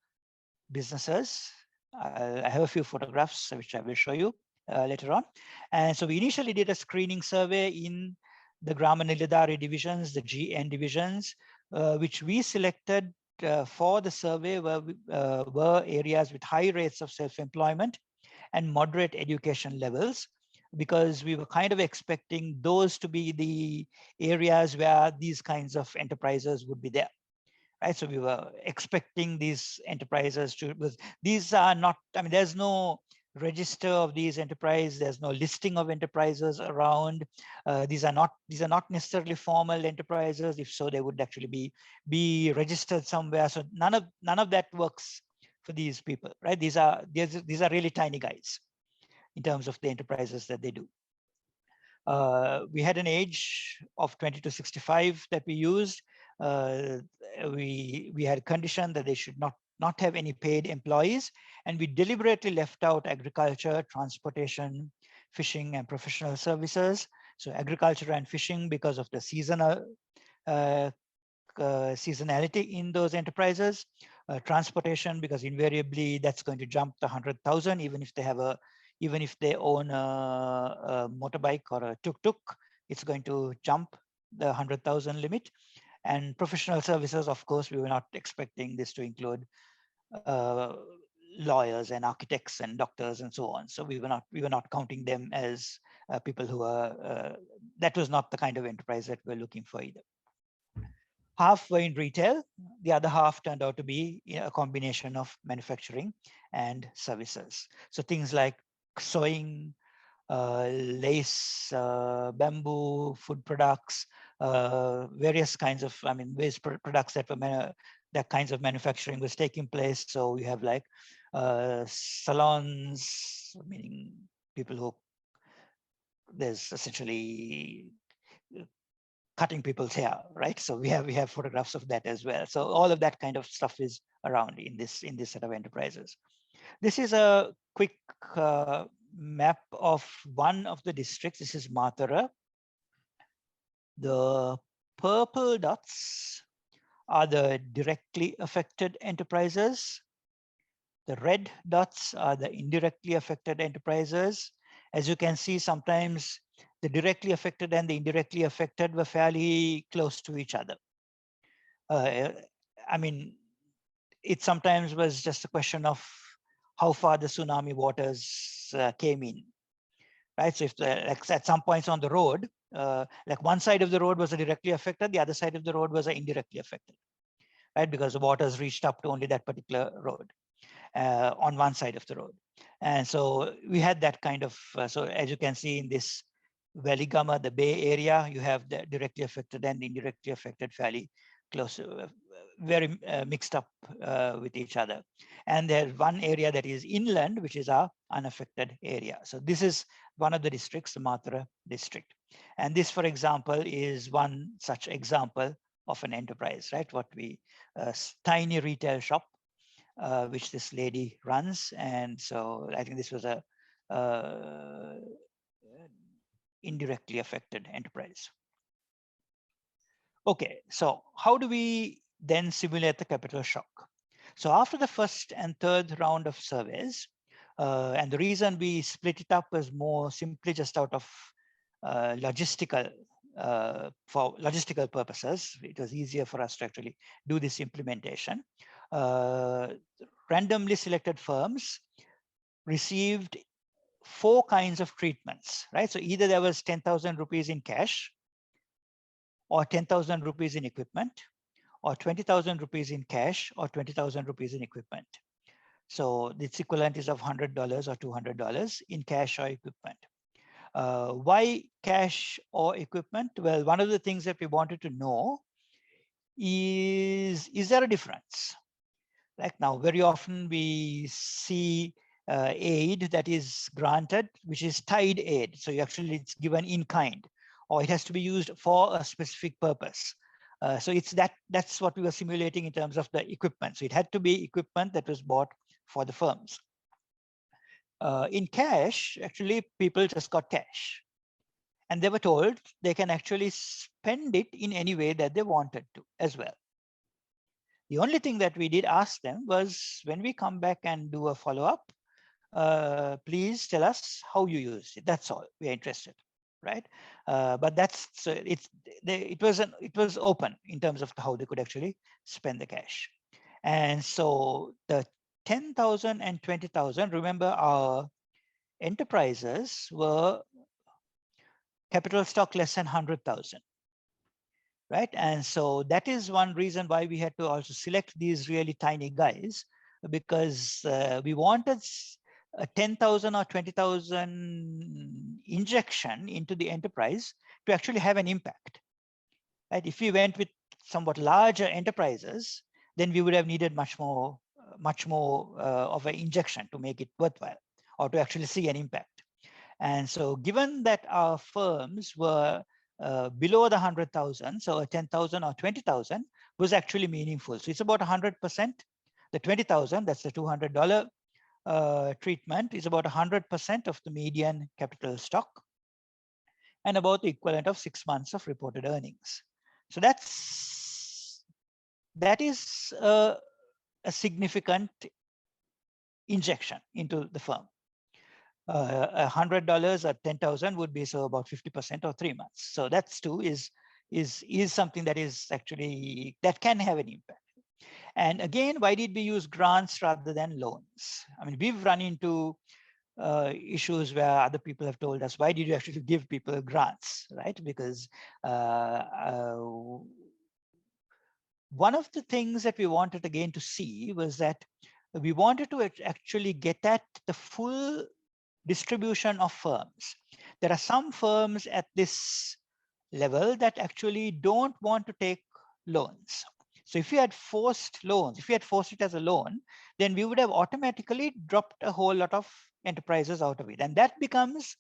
businesses. I have a few photographs which I will show you later on. And so we initially did a screening survey in the Grama Niladari divisions, the GN divisions, which we selected for the survey were areas with high rates of self-employment and moderate education levels, because we were kind of expecting those to be the areas where these kinds of enterprises would be there, right? So we were expecting these enterprises to, these are not, I mean, there's no register of these enterprises, there's no listing of enterprises around. These are not necessarily formal enterprises. If so, they would actually be registered somewhere. So none of that works for these people, right? These are really tiny guys in terms of the enterprises that they do. We had an age of 20 to 65 that we used. We had a condition that they should not have any paid employees, and we deliberately left out agriculture, transportation, fishing, and professional services. So agriculture and fishing because of the seasonality in those enterprises. Transportation because invariably that's going to jump the 100,000 even if they own a motorbike or a tuk-tuk, it's going to jump the 100,000 limit. And professional services, of course, we were not expecting this to include lawyers and architects and doctors and so on. So we were not counting them as people who are. That was not the kind of enterprise that we're looking for either. Half were in retail. The other half turned out to be a combination of manufacturing and services. So things like sewing, lace, bamboo, food products, various kinds of, various products that kinds of manufacturing was taking place. So we have like salons, meaning people who, there's essentially cutting people's hair, right? So we have photographs of that as well. So all of that kind of stuff is around in this set of enterprises. This is a quick map of one of the districts. This is Mathura. The purple dots are the directly affected enterprises. The red dots are the indirectly affected enterprises. As you can see, sometimes the directly affected and the indirectly affected were fairly close to each other. It sometimes was just a question of how far the tsunami waters came in, right? So if at some points on the road, like one side of the road was directly affected, the other side of the road was indirectly affected, right? Because the waters reached up to only that particular road on one side of the road. And so we had that kind of, so as you can see in this Veligama, the Bay Area, you have the directly affected and indirectly affected fairly close, very mixed up with each other. And there's one area that is inland, which is our unaffected area. So this is one of the districts, the Mathura district. And this, for example, is one such example of an enterprise, right? Tiny retail shop, which this lady runs. And so I think this was a indirectly affected enterprise. Okay, so how do we then simulate the capital shock? So after the first and third round of surveys, and the reason we split it up was more simply just out of logistical purposes. It was easier for us to actually do this implementation. Randomly selected firms received 4 kinds of treatments, right? So either there was 10,000 rupees in cash, or 10,000 rupees in equipment, or 20,000 rupees in cash, or 20,000 rupees in equipment. So its equivalent is of $100 or $200 in cash or equipment. Why cash or equipment? Well, one of the things that we wanted to know is there a difference? Like now, very often we see aid that is granted, which is tied aid. So it's given in kind, or it has to be used for a specific purpose. So that's what we were simulating in terms of the equipment. So it had to be equipment that was bought for the firms. In cash, actually, people just got cash. And they were told they can actually spend it in any way that they wanted to as well. The only thing that we did ask them was, when we come back and do a follow-up, please tell us how you used it. That's all we're interested, right? But it was open in terms of how they could actually spend the cash. And so the 10,000 and 20,000, remember our enterprises were capital stock less than 100,000. Right. And so that is one reason why we had to also select these really tiny guys, because we wanted a 10,000 or 20,000 injection into the enterprise to actually have an impact. Right. If we went with somewhat larger enterprises, then we would have needed much more much more of an injection to make it worthwhile or to actually see an impact. And so given that our firms were below the 100,000, so 10,000 or 20,000 was actually meaningful. So it's about 100%. The 20,000, that's the $200 treatment, is about 100% of the median capital stock and about the equivalent of 6 months of reported earnings. So that is a significant injection into the firm. $100 or 10,000 would be so about 50% or 3 months. So that's too is something that is actually that can have an impact. And again, why did we use grants rather than loans? I mean, we've run into issues where other people have told us, why did you actually give people grants, right? Because one of the things that we wanted again to see was that we wanted to actually get at the full distribution of firms. There are some firms at this level that actually don't want to take loans. So if we had forced loans, if we had forced it as a loan, then we would have automatically dropped a whole lot of enterprises out of it. And that becomes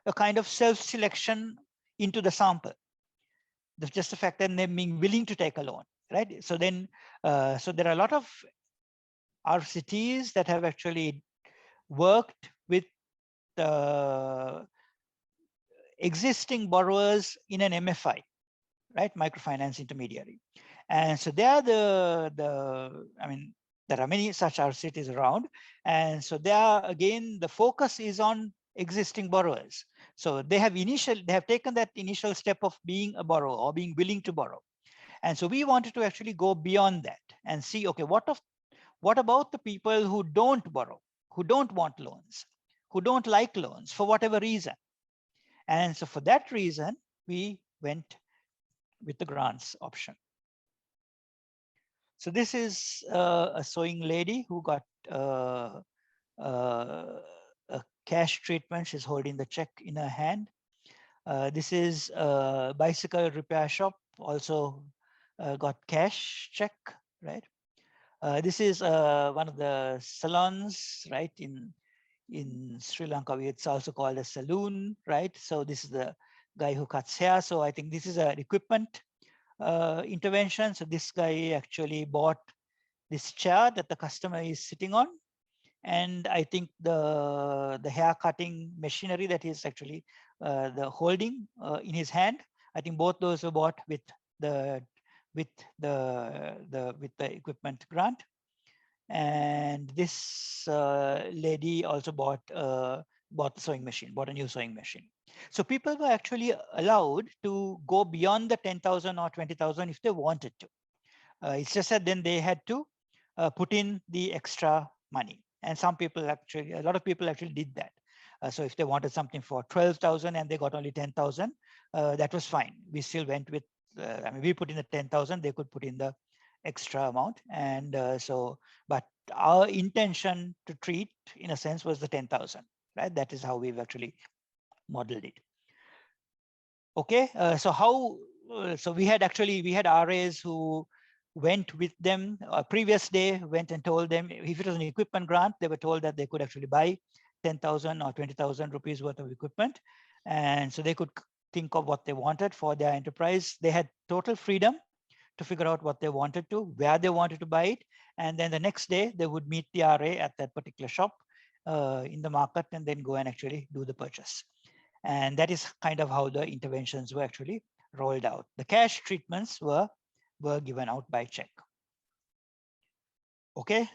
a kind of self-selection into the sample. That's just the fact that they're being willing to take a loan, right? So then, so there are a lot of RCTs that have actually worked with existing borrowers in an MFI, right? Microfinance intermediary. And so they are I mean, there are many such RCTs around. And so they are, again, the focus is on existing borrowers. So they have taken that initial step of being a borrower or being willing to borrow. And so we wanted to actually go beyond that and see, okay, what about the people who don't borrow, who don't want loans, who don't like loans for whatever reason? And so for that reason, we went with the grants option. So this is a sewing lady who got a cash treatment. She's holding the check in her hand. This is a bicycle repair shop, also got cash check, right? This is one of the salons, right? In Sri Lanka, it's also called a saloon, right? So this is the guy who cuts hair. So I think this is an equipment intervention. So this guy actually bought this chair that the customer is sitting on. And I think the hair cutting machinery that is actually the holding in his hand, I think both those were bought with the equipment grant. And this lady also bought the sewing machine, bought a new sewing machine. So people were actually allowed to go beyond the 10,000 or 20,000 if they wanted to. It's just that then they had to put in the extra money. And some people actually, a lot of people actually did that. So if they wanted something for 12,000 and they got only 10,000, that was fine. We still went with, I mean, we put in the 10,000, they could put in the extra amount. And but our intention to treat, in a sense, was the 10,000, right? That is how we've actually modeled it. Okay, so we had RAs who went with them previous day, went and told them if it was an equipment grant, they were told that they could actually buy 10,000 or 20,000 rupees worth of equipment. And so they could think of what they wanted for their enterprise. They had total freedom to figure out what they wanted to, where they wanted to buy it. And then the next day they would meet the RA at that particular shop in the market and then go and actually do the purchase. And that is kind of how the interventions were actually rolled out. The cash treatments were given out by check. Okay,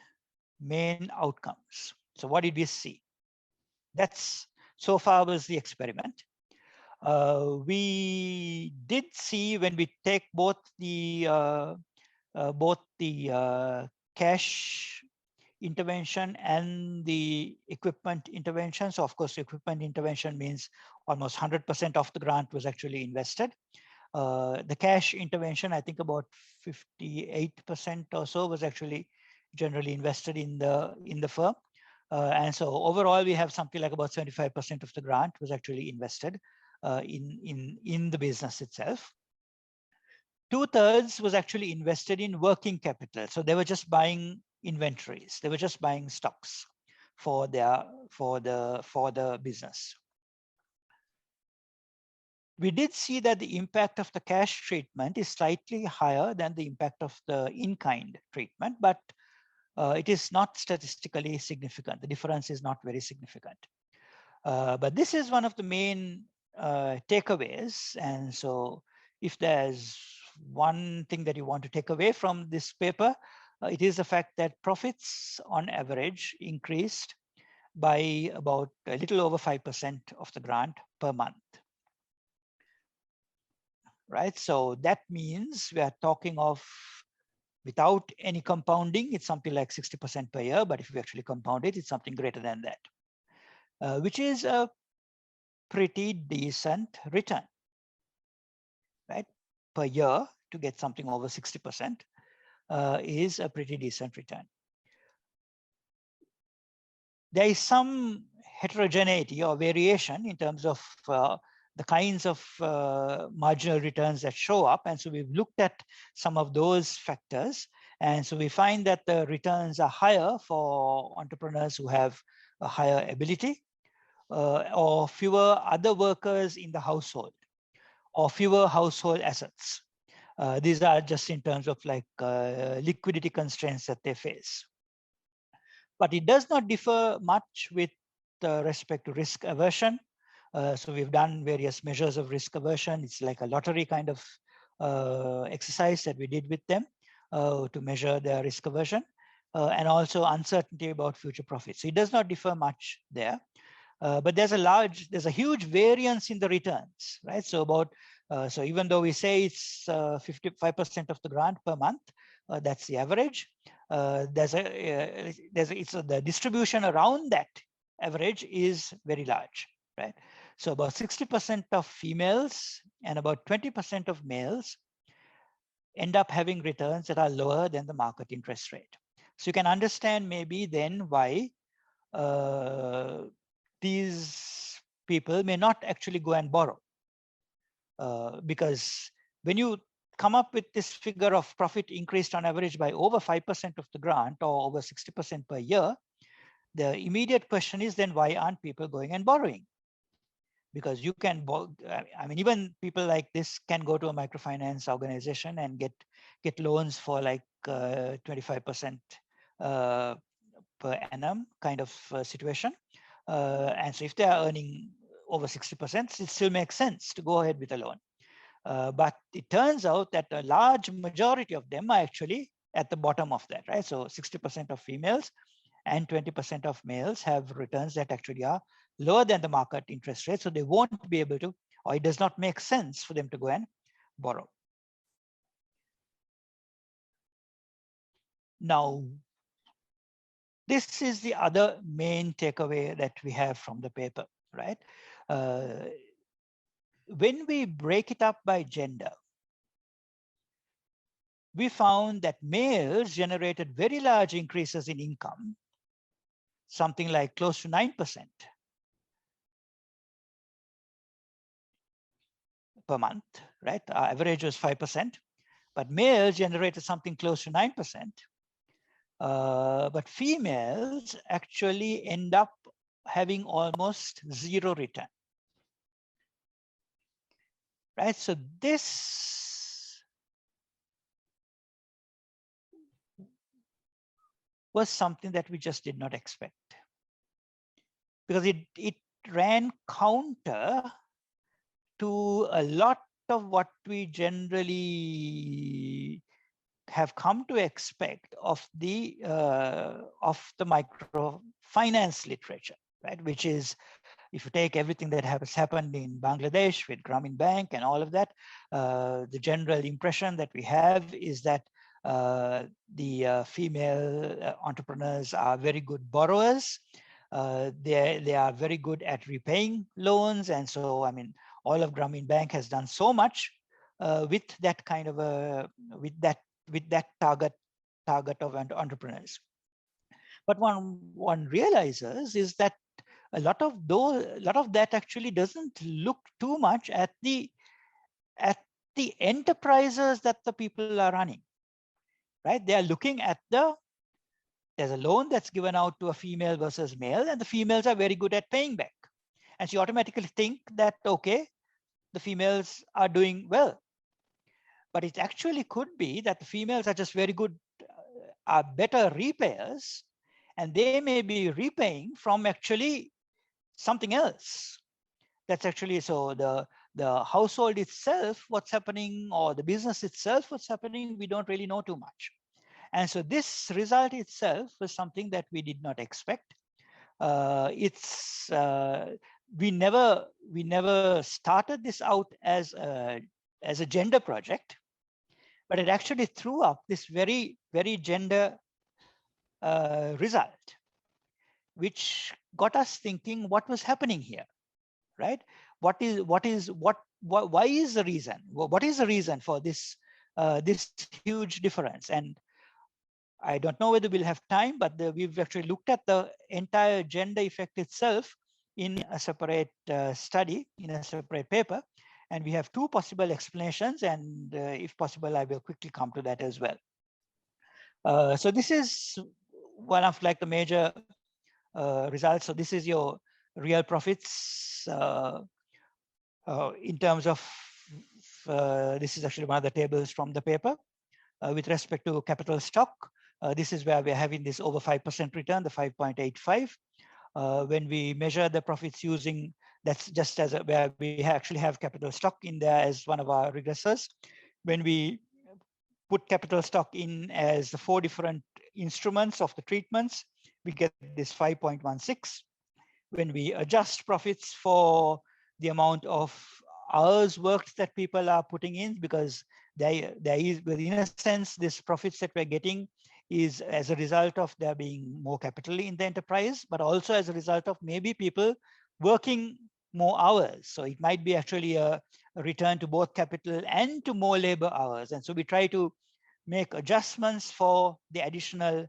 main outcomes. So what did we see? That's so far was the experiment. We did see when we take both the cash intervention and the equipment intervention. So of course, equipment intervention means almost 100% of the grant was actually invested. The cash intervention, I think about 58% or so was actually generally invested in the firm. And so overall, we have something like about 75% of the grant was actually invested in the business itself. 2/3 was actually invested in working capital. So they were just buying inventories. They were just buying stocks for the business. We did see that the impact of the cash treatment is slightly higher than the impact of the in-kind treatment, but it is not statistically significant. The difference is not very significant. But this is one of the main takeaways. And so if there's one thing that you want to take away from this paper, it is the fact that profits on average increased by about a little over 5% of the grant per month. Right, so that means we are talking of, without any compounding, it's something like 60% per year, but if we actually compound it, it's something greater than that, which is a pretty decent return, right? Per year to get something over 60% is a pretty decent return. There is some heterogeneity or variation in terms of the kinds of marginal returns that show up. And so we've looked at some of those factors. And so we find that the returns are higher for entrepreneurs who have a higher ability, or fewer other workers in the household, or fewer household assets. These are just in terms of like liquidity constraints that they face. But it does not differ much with respect to risk aversion. So we've done various measures of risk aversion. It's like a lottery kind of exercise that we did with them to measure their risk aversion, and also uncertainty about future profits. So it does not differ much there. But there's a huge variance in the returns, right? So about so even though we say it's 55% of the grant per month, that's the average. The distribution around that average is very large, right? So about 60% of females and about 20% of males end up having returns that are lower than the market interest rate. So you can understand maybe then why these people may not actually go and borrow. Because when you come up with this figure of profit increased on average by over 5% of the grant or over 60% per year, the immediate question is then why aren't people going and borrowing? Because you can, I mean, even people like this can go to a microfinance organization and get loans for like 25% per annum kind of situation. And so if they are earning over 60%, it still makes sense to go ahead with a loan. But it turns out that a large majority of them are actually at the bottom of that, right? So 60% of females and 20% of males have returns that actually are lower than the market interest rate. So they won't be able to, or it does not make sense for them to go and borrow. Now, this is the other main takeaway that we have from the paper, right? When we break it up by gender, we found that males generated very large increases in income, something like close to 9% per month, right? Our average was 5%, but males generated something close to 9%. But females actually end up having almost zero return, right? So this was something that we just did not expect, because it ran counter to a lot of what we generally have come to expect of the microfinance literature, right? Which is, if you take everything that has happened in Bangladesh with Grameen Bank and all of that, the general impression that we have is that the female entrepreneurs are very good borrowers. They are very good at repaying loans, and so I mean, all of Grameen Bank has done so much with that kind of with that target of entrepreneurs. But one realizes is that a lot of that actually doesn't look too much at the enterprises that the people are running, right? They are looking at the there's a loan that's given out to a female versus male, and the females are very good at paying back. And so you automatically think that, okay, the females are doing well. But it actually could be that the females are just very good, are better repayers, and they may be repaying from actually something else. That's actually, so the household itself, what's happening, or the business itself, what's happening, we don't really know too much. And so this result itself was something that we did not expect. We never started this out as a gender project, but it actually threw up this very gender result, which got us thinking what was happening here, right? Why is the reason? What is the reason for this this huge difference? And I don't know whether we'll have time, but we've actually looked at the entire gender effect itself in a separate study, in a separate paper. And we have two possible explanations. And if possible, I will quickly come to that as well. So this is one of like the major results. So this is your real profits in terms of, this is actually one of the tables from the paper with respect to capital stock. This is where we're having this over 5% return, the 5.85. When we measure the profits using, that's just as where we actually have capital stock in there as one of our regressors. When we put capital stock in as the 4 different instruments of the treatments, we get this 5.16. When we adjust profits for the amount of hours worked that people are putting in, because there is, in a sense, this profits that we're getting is as a result of there being more capital in the enterprise, but also as a result of maybe people working more hours. So it might be actually a return to both capital and to more labor hours. And so we try to make adjustments for the additional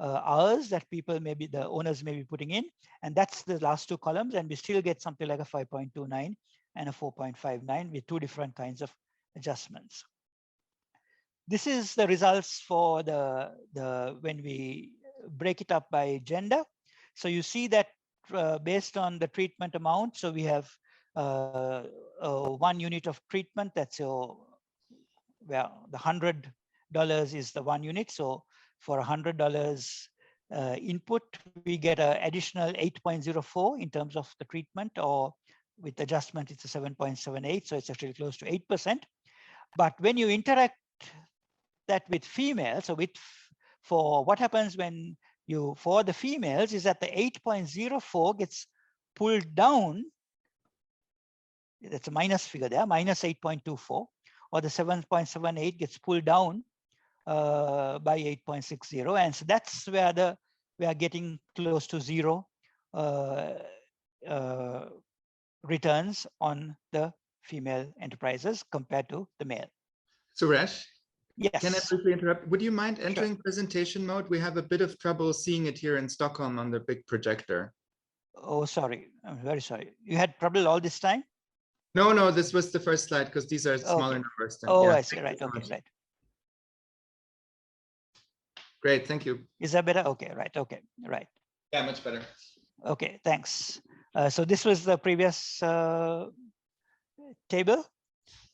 hours that people maybe, the owners may be putting in. And that's the last two columns. And we still get something like a 5.29 and a 4.59 with two different kinds of adjustments. This is the results for when we break it up by gender. So you see that based on the treatment amount, so we have 1 unit of treatment, that's your, well, the $100 is the 1 unit. So for $100 input, we get an additional 8.04 in terms of the treatment, or with adjustment, it's a 7.78. So it's actually close to 8%. But when you interact that with females, so for what happens when you, for the females, is that the 8.04 gets pulled down. That's a minus figure there, minus 8.24, or the 7.78 gets pulled down by 8.60. And so that's where we are getting close to zero returns on the female enterprises compared to the male. Suresh? Yes. Can I briefly interrupt? Would you mind entering presentation mode? We have a bit of trouble seeing it here in Stockholm on the big projector. Oh, sorry. I'm very sorry. You had trouble all this time? No, this was the first slide because these are smaller numbers. Oh, yeah, I see. Right. Okay. Right. Great. Thank you. Is that better? Okay. Right. Okay. Right. Yeah, much better. Okay. Thanks. So this was the previous table.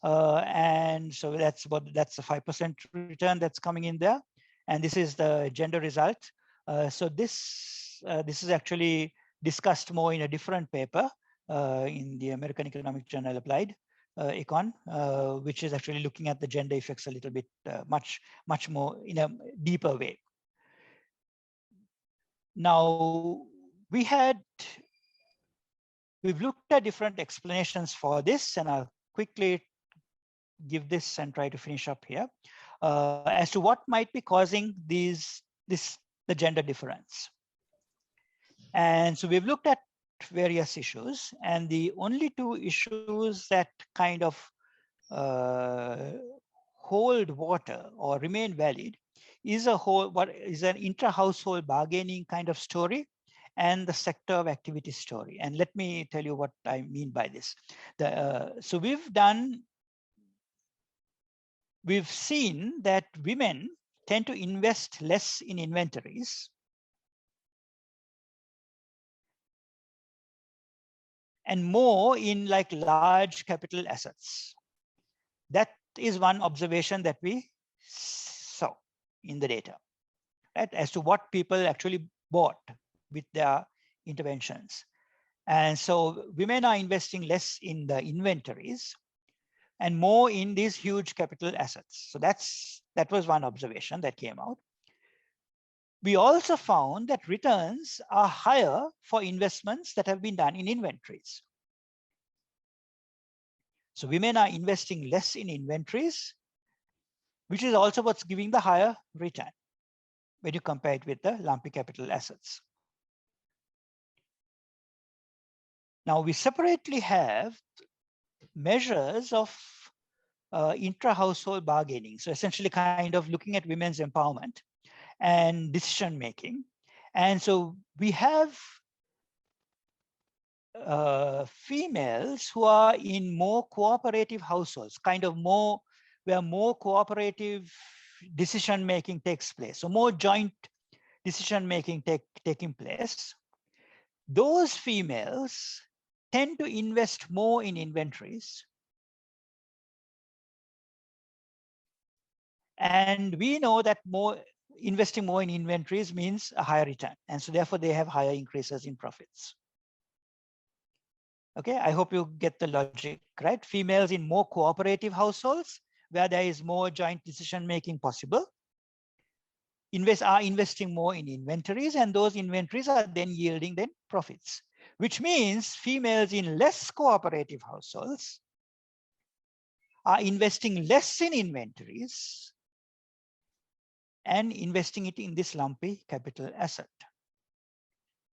And so that's the 5% return that's coming in there. And this is the gender result. So this is actually discussed more in a different paper in the American Economic Journal Applied Econ, which is actually looking at the gender effects a little bit much more in a deeper way. Now, we've looked at different explanations for this, and I'll quickly give this and try to finish up here as to what might be causing the gender difference. And so we've looked at various issues, and the only two issues that kind of hold water or remain valid is what is an intra-household bargaining kind of story and the sector of activity story. And let me tell you what I mean by this. So we've seen that women tend to invest less in inventories and more in like large capital assets. That is one observation that we saw in the data, right, as to what people actually bought with their interventions. And so women are investing less in the inventories and more in these huge capital assets. So that was one observation that came out. We also found that returns are higher for investments that have been done in inventories. So women are investing less in inventories, which is also what's giving the higher return when you compare it with the lumpy capital assets. Now we separately have measures of intra-household bargaining. So essentially kind of looking at women's empowerment and decision making. And so we have females who are in more cooperative households, kind of more, where more cooperative decision making takes place. So more joint decision making taking place. Those females tend to invest more in inventories. And we know that investing more in inventories means a higher return. And so therefore they have higher increases in profits. Okay, I hope you get the logic, right? Females in more cooperative households where there is more joint decision making possible are investing more in inventories, and those inventories are then yielding then profits, which means females in less cooperative households are investing less in inventories and investing it in this lumpy capital asset,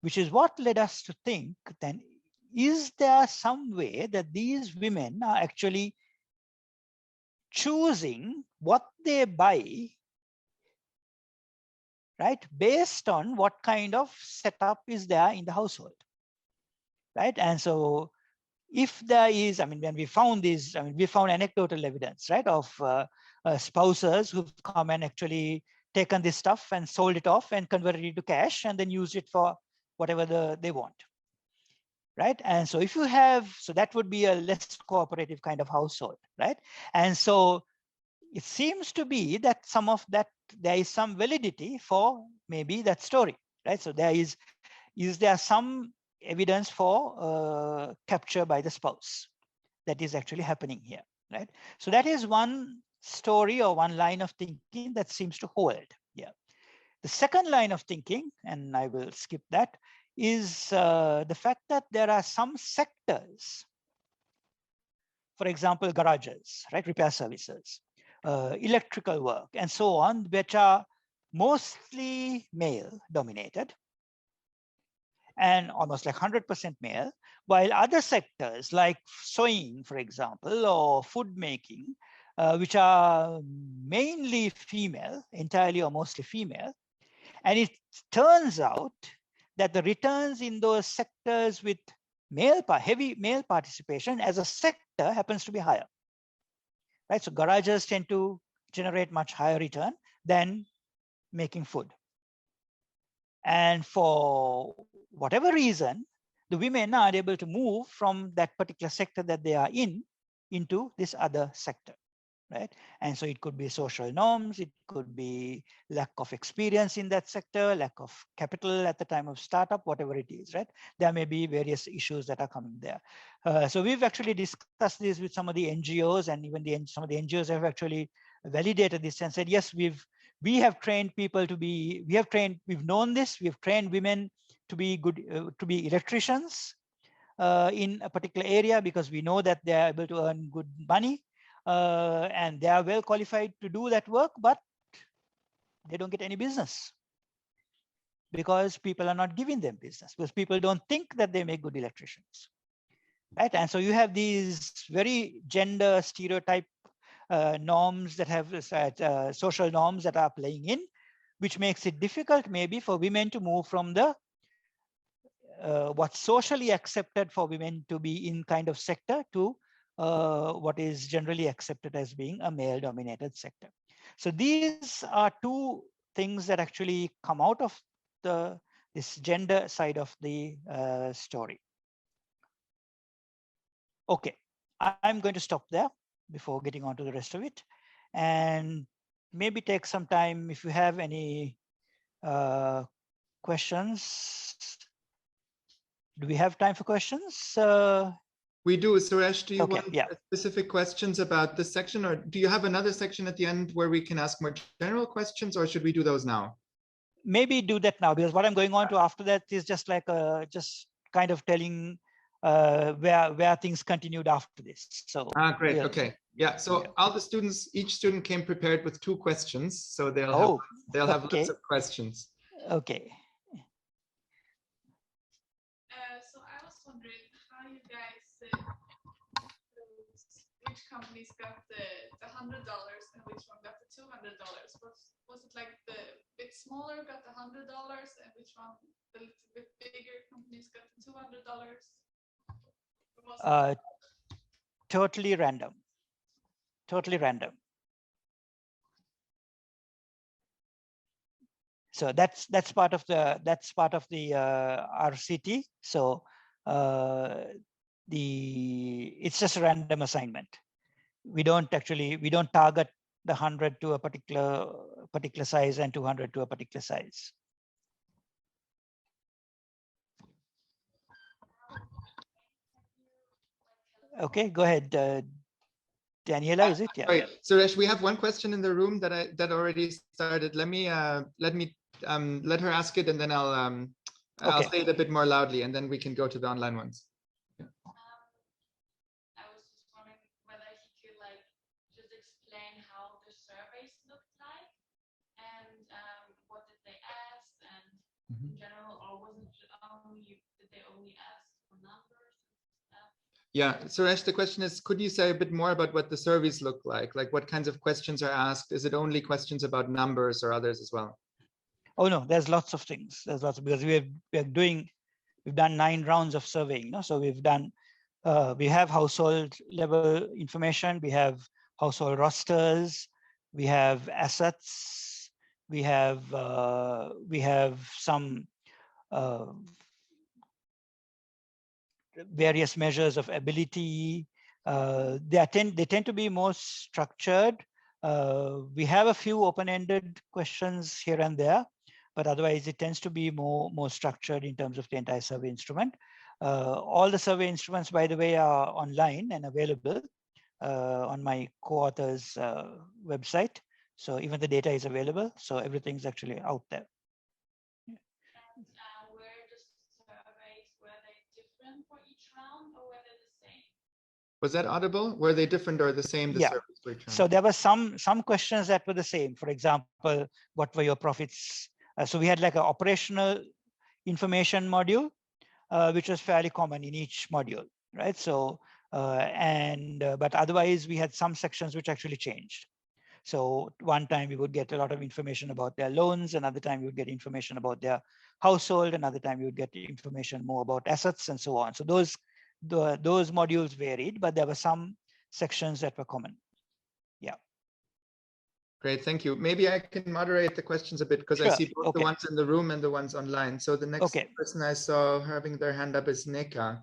which is what led us to think then, is there some way that these women are actually choosing what they buy, right, based on what kind of setup is there in the household, right? And so if there is, I mean, when we found this, I mean, we found anecdotal evidence, right, of spouses who've come and actually taken this stuff and sold it off and converted it to cash and then used it for whatever they want, right? And so if you have, so that would be a less cooperative kind of household, right? And so it seems to be that some of that, there is some validity for maybe that story, right? So is there some evidence for capture by the spouse that is actually happening here, right? So that is one story or one line of thinking that seems to hold here. The second line of thinking, and I will skip that, is the fact that there are some sectors, for example, garages, right, repair services, electrical work, and so on, which are mostly male dominated and almost like 100% male, while other sectors like sewing, for example, or food making, which are mainly female, entirely or mostly female. And it turns out that the returns in those sectors with heavy male participation as a sector happens to be higher, right? So garages tend to generate much higher return than making food. And for whatever reason, the women are able to move from that particular sector that they are in into this other sector, right? And so it could be social norms, it could be lack of experience in that sector, lack of capital at the time of startup, whatever it is, right? There may be various issues that are coming there. So we've actually discussed this with some of the NGOs, and even some of the NGOs have actually validated this and said, yes, we have trained people to be, we've known this, we've trained women to be good, to be electricians in a particular area because we know that they're able to earn good money and they are well qualified to do that work, but they don't get any business because people are not giving them business, because people don't think that they make good electricians, right? And so you have these very gender stereotype norms that have social norms that are playing in, which makes it difficult maybe for women to move from the what's socially accepted for women to be in kind of sector to what is generally accepted as being a male dominated sector. So these are two things that actually come out of this gender side of the story. Okay, I'm going to stop there before getting on to the rest of it, and maybe take some time if you have any questions. Do we have time for questions? We do. Suresh, do you Okay, want yeah. specific questions about this section, or do you have another section at the end where we can ask more general questions, or should we do those now? Maybe do that now, because what I'm going on to after that is just like just kind of telling where things continued after this. So great. Okay. Yeah. So yeah. all the students, each student came prepared with 2 questions, so they'll have okay. lots of questions. Okay. So I was wondering how you guys which companies got the $100 and which one got the $200. Was it like the bit smaller got the $100 and which one the little bit bigger companies got the $200? Totally random. Totally random. So that's part of the RCT. So it's just a random assignment. We don't target the 100 to a particular size and 200 to a particular size. Okay, go ahead, Daniela. Is it? Yeah. Right, Suresh, we have one question in the room that already started. Let me let her ask it, and then I'll say it a bit more loudly, and then we can go to the online ones. I was just wondering whether he could just explain how the surveys looked like, and what did they ask, and in general, or wasn't did they only ask for numbers? Yeah, Suresh, the question is, could you say a bit more about what the surveys look like? Like what kinds of questions are asked? Is it only questions about numbers or others as well? Oh no, there's lots of things. There's lots because we've done 9 rounds of surveying. So we've done we have household level information, we have household rosters, we have assets, we have some various measures of ability. They tend to be more structured. We have a few open-ended questions here and there, but otherwise it tends to be more structured in terms of the entire survey instrument. All the survey instruments, by the way, are online and available on my co-author's website. So even the data is available. So everything's actually out there. For each round, or were they the same? Was that audible? Were they different or the same? The surveys for each round? So there were some questions that were the same. For example, what were your profits? So we had like an operational information module, which was fairly common in each module, right? So but otherwise we had some sections which actually changed. So one time we would get a lot of information about their loans, another time we would get information about their household, another time we would get information more about assets and so on. So those modules varied, but there were some sections that were common. Yeah. Great, thank you. Maybe I can moderate the questions a bit because I see both the ones in the room and the ones online. So the next person I saw having their hand up is Neka.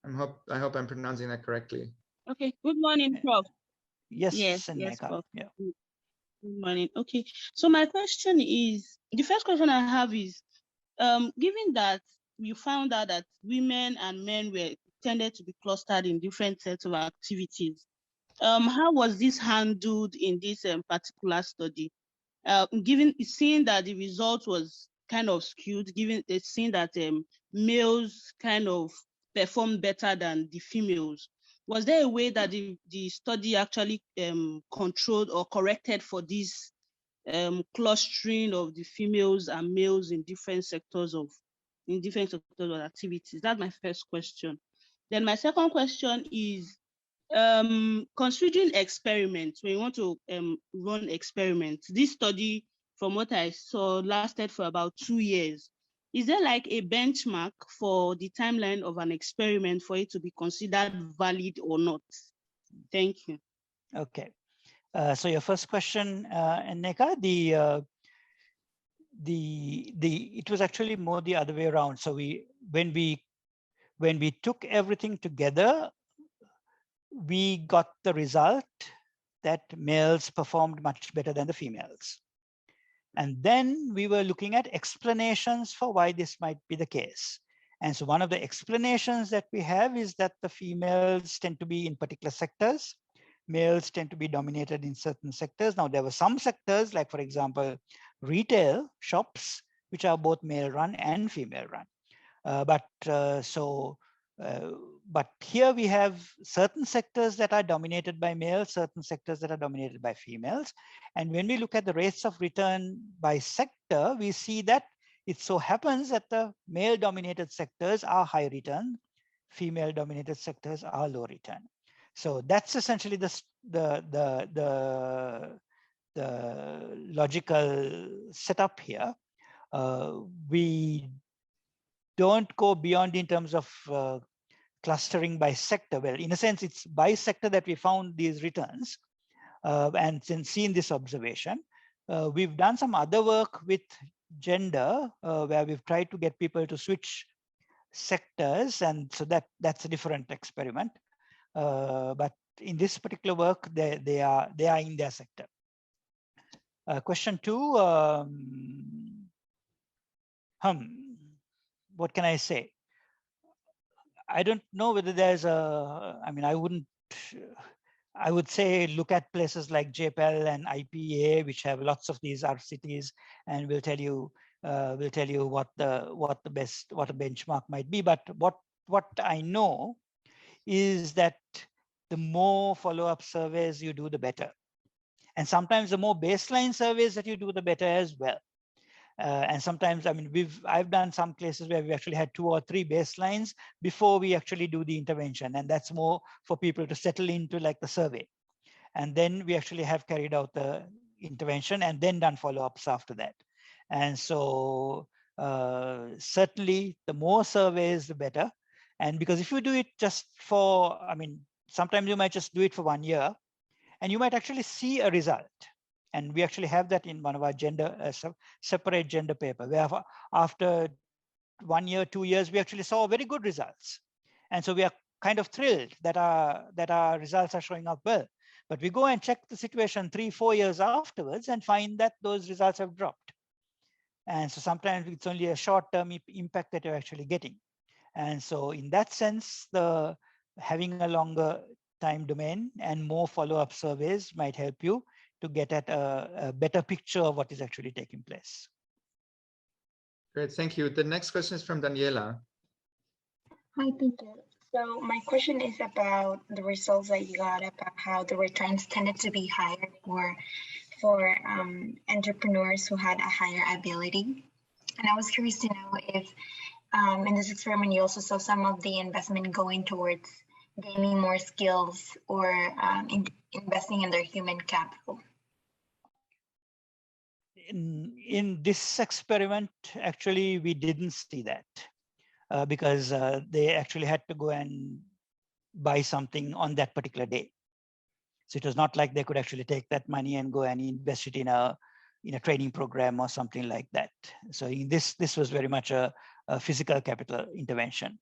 I hope I'm pronouncing that correctly. Okay, good morning, Prof. Yes, Prof. Yeah. Good morning. Okay, so my question is, the first question I have is, given that you found out that women and men were tended to be clustered in different sets of activities, how was this handled in this particular study? Seeing that the result was kind of skewed, seeing that males kind of performed better than the females, was there a way that the study actually controlled or corrected for this clustering of the females and males in different sectors of activities? That's my first question. Then my second question is, considering experiments, when you want to run experiments, this study, from what I saw, lasted for about 2 years. Is there like a benchmark for the timeline of an experiment for it to be considered valid or not? Thank you. Okay. So your first question, Neka, it was actually more the other way around. So when we when we took everything together, we got the result that males performed much better than the females. And then we were looking at explanations for why this might be the case. And so one of the explanations that we have is that the females tend to be in particular sectors. Males tend to be dominated in certain sectors. Now, there were some sectors, like, for example, retail shops, which are both male run and female run. But here we have certain sectors that are dominated by males, certain sectors that are dominated by females. And when we look at the rates of return by sector, we see that it so happens that the male-dominated sectors are high return, female-dominated sectors are low return. So that's essentially the logical setup here. We don't go beyond in terms of clustering by sector. Well, in a sense, it's by sector that we found these returns. And since seen this observation, we've done some other work with gender, where we've tried to get people to switch sectors. And so that's a different experiment. But in this particular work, they are in their sector. Question 2. What can I say? I don't know whether there's I would say look at places like JPEL and IPA, which have lots of these RCTs, and will tell you what a benchmark might be. But what I know is that the more follow-up surveys you do, the better. And sometimes the more baseline surveys that you do, the better as well. And sometimes, I've done some cases where we actually had 2 or 3 baselines before we actually do the intervention. And that's more for people to settle into like the survey. And then we actually have carried out the intervention and then done follow-ups after that. And so certainly the more surveys, the better. And because if you do it just for, sometimes you might just do it for 1 year and you might actually see a result. And we actually have that in one of our separate gender paper, where after 1 year, 2 years, we actually saw very good results. And so we are kind of thrilled that our results are showing up well. But we go and check the situation 3, 4 years afterwards and find that those results have dropped. And so sometimes it's only a short-term impact that you're actually getting. And so in that sense, having a longer time domain and more follow-up surveys might help you to get at a better picture of what is actually taking place. Great, thank you. The next question is from Daniela. Hi, thank you. So my question is about the results that you got about how the returns tended to be higher for entrepreneurs who had a higher ability. And I was curious to know if in this experiment, you also saw some of the investment going towards gaining more skills or investing in their human capital. In this experiment, actually, we didn't see that because they actually had to go and buy something on that particular day. So it was not like they could actually take that money and go and invest it in a training program or something like that. So in this was very much a physical capital intervention.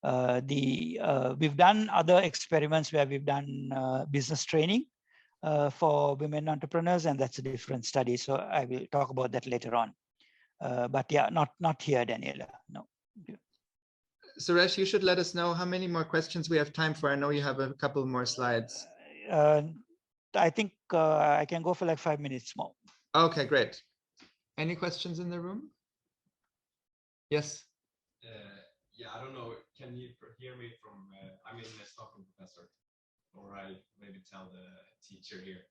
We've done other experiments where we've done business training for women entrepreneurs, and that's a different study. So I will talk about that later on. But yeah, not here, Daniela. No. Suresh, you should let us know how many more questions we have time for. I know you have a couple more slides. I think I can go for like 5 minutes more. Okay, great. Any questions in the room? Yes. Yeah, I don't know. Can you hear me from? I'm in Stockholm, professor, or I maybe tell the teacher here.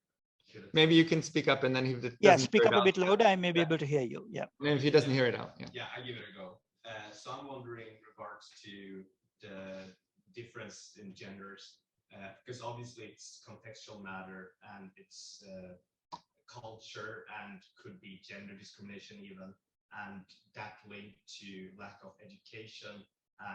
Maybe you can speak up, and then he doesn't. Yeah, speak up a bit louder. I may be able to hear you. Yeah. And if he doesn't hear it out. Yeah. Yeah, I give it a go. So I'm wondering in regards to the difference in genders, because obviously it's contextual matter and it's culture and could be gender discrimination even, and that linked to lack of education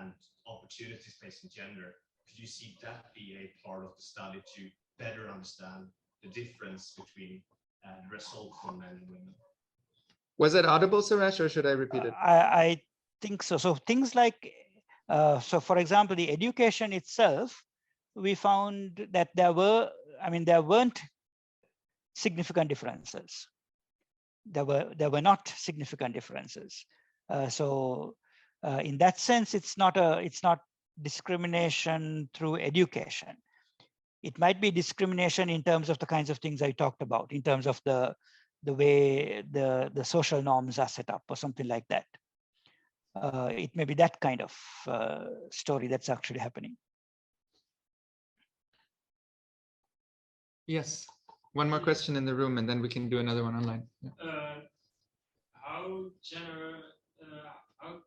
and opportunities based on gender. Could you see that be a part of the study to better understand the difference between the result for men and women? Was it audible, Suresh, or should I repeat it? I think so. So things like So for example, the education itself, we found that there weren't significant differences. There were not significant differences. So in that sense, it's not discrimination through education. It might be discrimination in terms of the kinds of things I talked about, in terms of the way the social norms are set up or something like that. It may be that kind of story that's actually happening. Yes. One more question in the room, and then we can do another one online. Yeah. How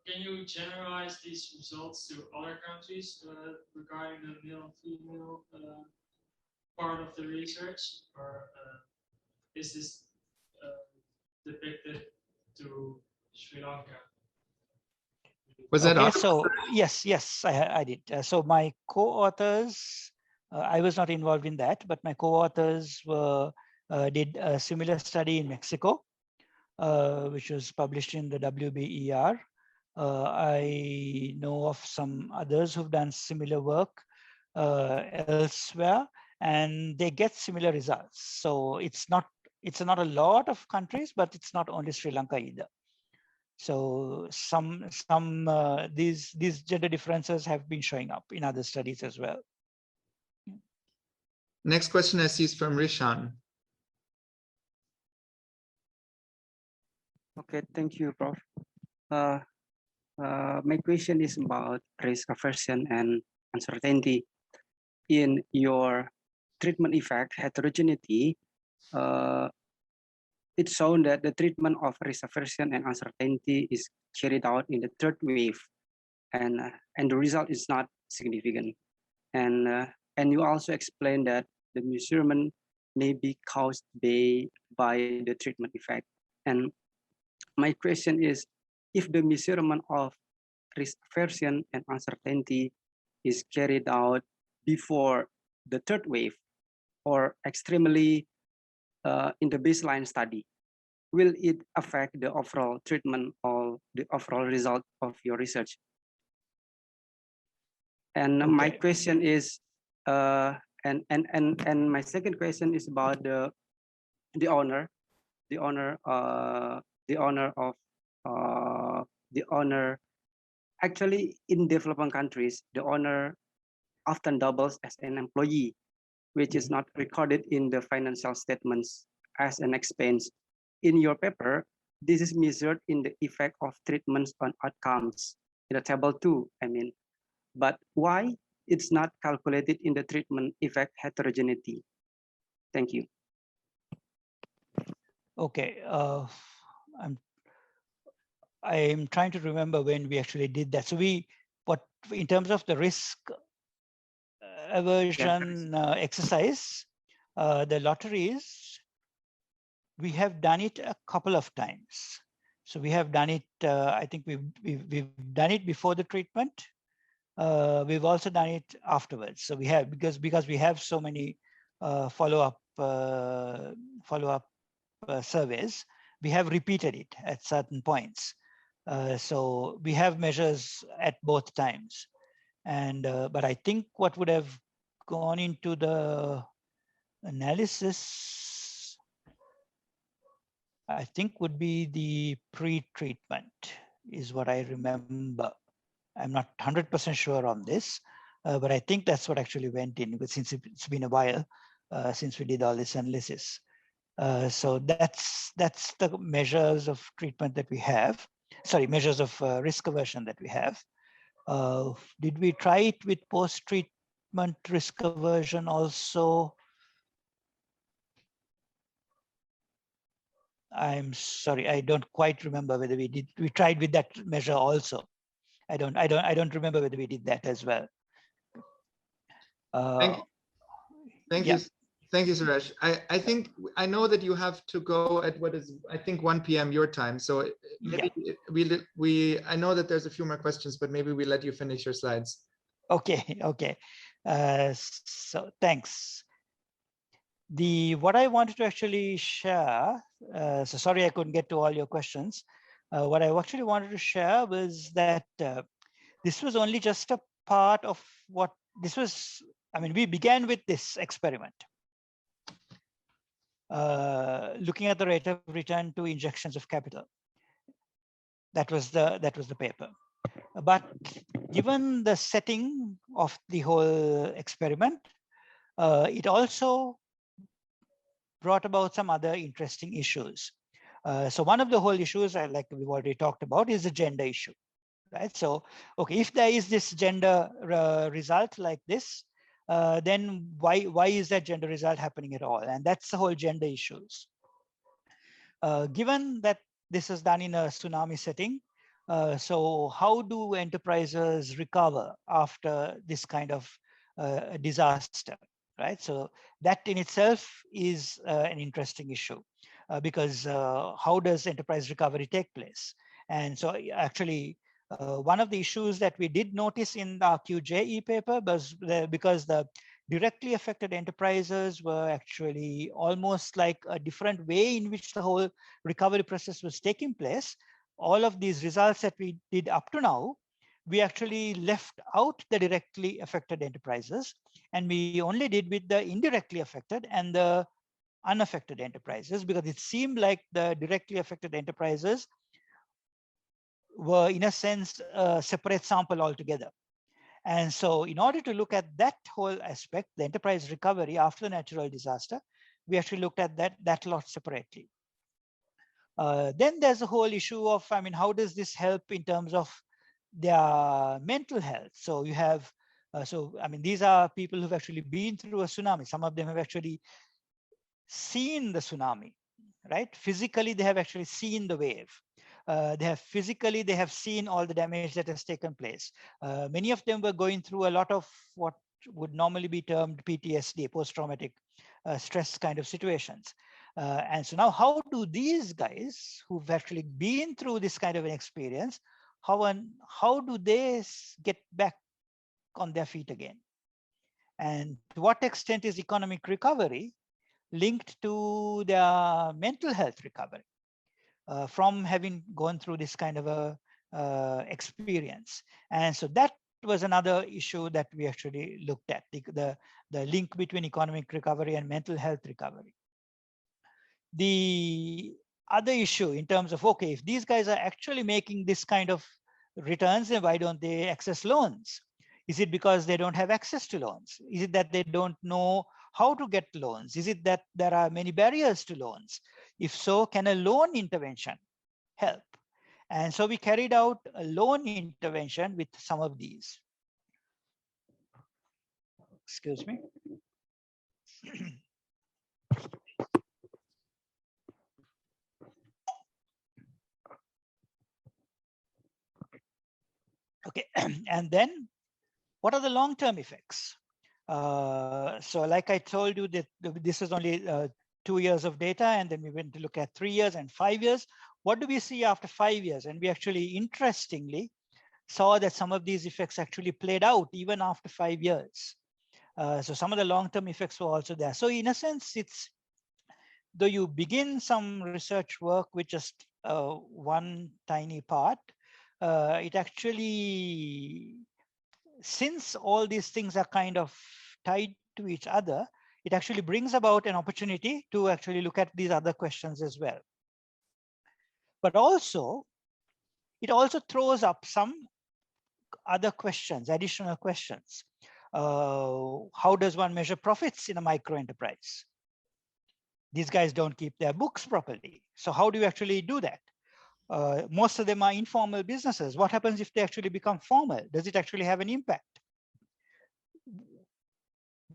can you generalize these results to other countries regarding the male and female part of the research, or is this depicted to Sri Lanka? Was that okay? awesome? So yes, I did. So my co-authors, I was not involved in that, but my co-authors did a similar study in Mexico, which was published in the WBER. I know of some others who've done similar work elsewhere, and they get similar results. So it's not a lot of countries, but it's not only Sri Lanka either. So these gender differences have been showing up in other studies as well. Next question I see is from Rishan. Okay, thank you, Prof. My question is about risk aversion and uncertainty. In your treatment effect heterogeneity, it's shown that the treatment of risk aversion and uncertainty is carried out in the third wave, and the result is not significant. And you also explained that the measurement may be caused by the treatment effect. And my question is, if the measurement of risk aversion and uncertainty is carried out before the third wave or extremely in the baseline study, will it affect the overall treatment or the overall result of your research? And my question is, and my second question is about the owner actually in developing countries, the owner often doubles as an employee, which is not recorded in the financial statements as an expense. In your paper, this is measured in the effect of treatments on outcomes in the table 2, I mean. But why it's not calculated in the treatment effect heterogeneity? Thank you. Okay, I'm trying to remember when we actually did that. So in terms of the risk aversion exercise, the lotteries, we have done it a couple of times. So we have done it, I think we've done it before the treatment. We've also done it afterwards. So we have, because we have so many follow-up surveys, we have repeated it at certain points. So we have measures at both times. And but I think what would have gone into the analysis, I think, would be the pre-treatment, is what I remember. I'm not 100% sure on this, but I think that's what actually went in, because since it's been a while since we did all this analysis. So that's the measures of treatment that we have. Sorry, measures of risk aversion that we have. Did we try it with post-treatment risk aversion also? I'm sorry, I don't quite remember whether we did. We tried with that measure also. I don't remember whether we did that as well. Thank you. Thank you, Suresh. I think I know that you have to go at what is, I think, 1 p.m. your time. So maybe I know that there's a few more questions, but maybe we let you finish your slides. Okay. So thanks. What I wanted to actually share, so sorry I couldn't get to all your questions. What I actually wanted to share was that this was only just a part of what this was. I mean, we began with this experiment, looking at the rate of return to injections of capital. That was the paper. But given the setting of the whole experiment, it also brought about some other interesting issues. So one of the whole issues, like we've already talked about, is the gender issue, right? So, okay, if there is this gender result like this, then why is that gender result happening at all? And that's the whole gender issues. Given that this is done in a tsunami setting, so how do enterprises recover after this kind of disaster, right? So that in itself is an interesting issue, because how does enterprise recovery take place? And so actually, one of the issues that we did notice in the QJE paper was because the directly affected enterprises were actually almost like a different way in which the whole recovery process was taking place. All of these results that we did up to now, we actually left out the directly affected enterprises, and we only did with the indirectly affected and the unaffected enterprises, because it seemed like the directly affected enterprises were, in a sense, a separate sample altogether. And so in order to look at that whole aspect, the enterprise recovery after the natural disaster, we actually looked at that lot separately. Then there's a whole issue of, I mean, how does this help in terms of their mental health? So you have, I mean, these are people who've actually been through a tsunami. Some of them have actually seen the tsunami, right? Physically, they have actually seen the wave. They have seen all the damage that has taken place. Many of them were going through a lot of what would normally be termed PTSD, post-traumatic stress kind of situations. And so now, how do these guys who've actually been through this kind of an experience, how do they get back on their feet again? And to what extent is economic recovery linked to their mental health recovery from having gone through this kind of a experience? And so that was another issue that we actually looked at, the link between economic recovery and mental health recovery. The other issue in terms of, okay, if these guys are actually making this kind of returns, then why don't they access loans? Is it because they don't have access to loans? Is it that they don't know how to get loans? Is it that there are many barriers to loans? If so, can a loan intervention help? And so we carried out a loan intervention with some of these. Excuse me. Okay, and then what are the long-term effects? So like I told you, that this is only 2 years of data, and then we went to look at 3 years and 5 years. What do we see after 5 years? And we actually, interestingly, saw that some of these effects actually played out even after 5 years. So some of the long-term effects were also there. So in a sense, it's, though you begin some research work with just one tiny part, it actually, since all these things are kind of tied to each other, it actually brings about an opportunity to actually look at these other questions as well. But also, it also throws up some other questions, additional questions. How does one measure profits in a micro enterprise? These guys don't keep their books properly. So how do you actually do that? Most of them are informal businesses. What happens if they actually become formal? Does it actually have an impact?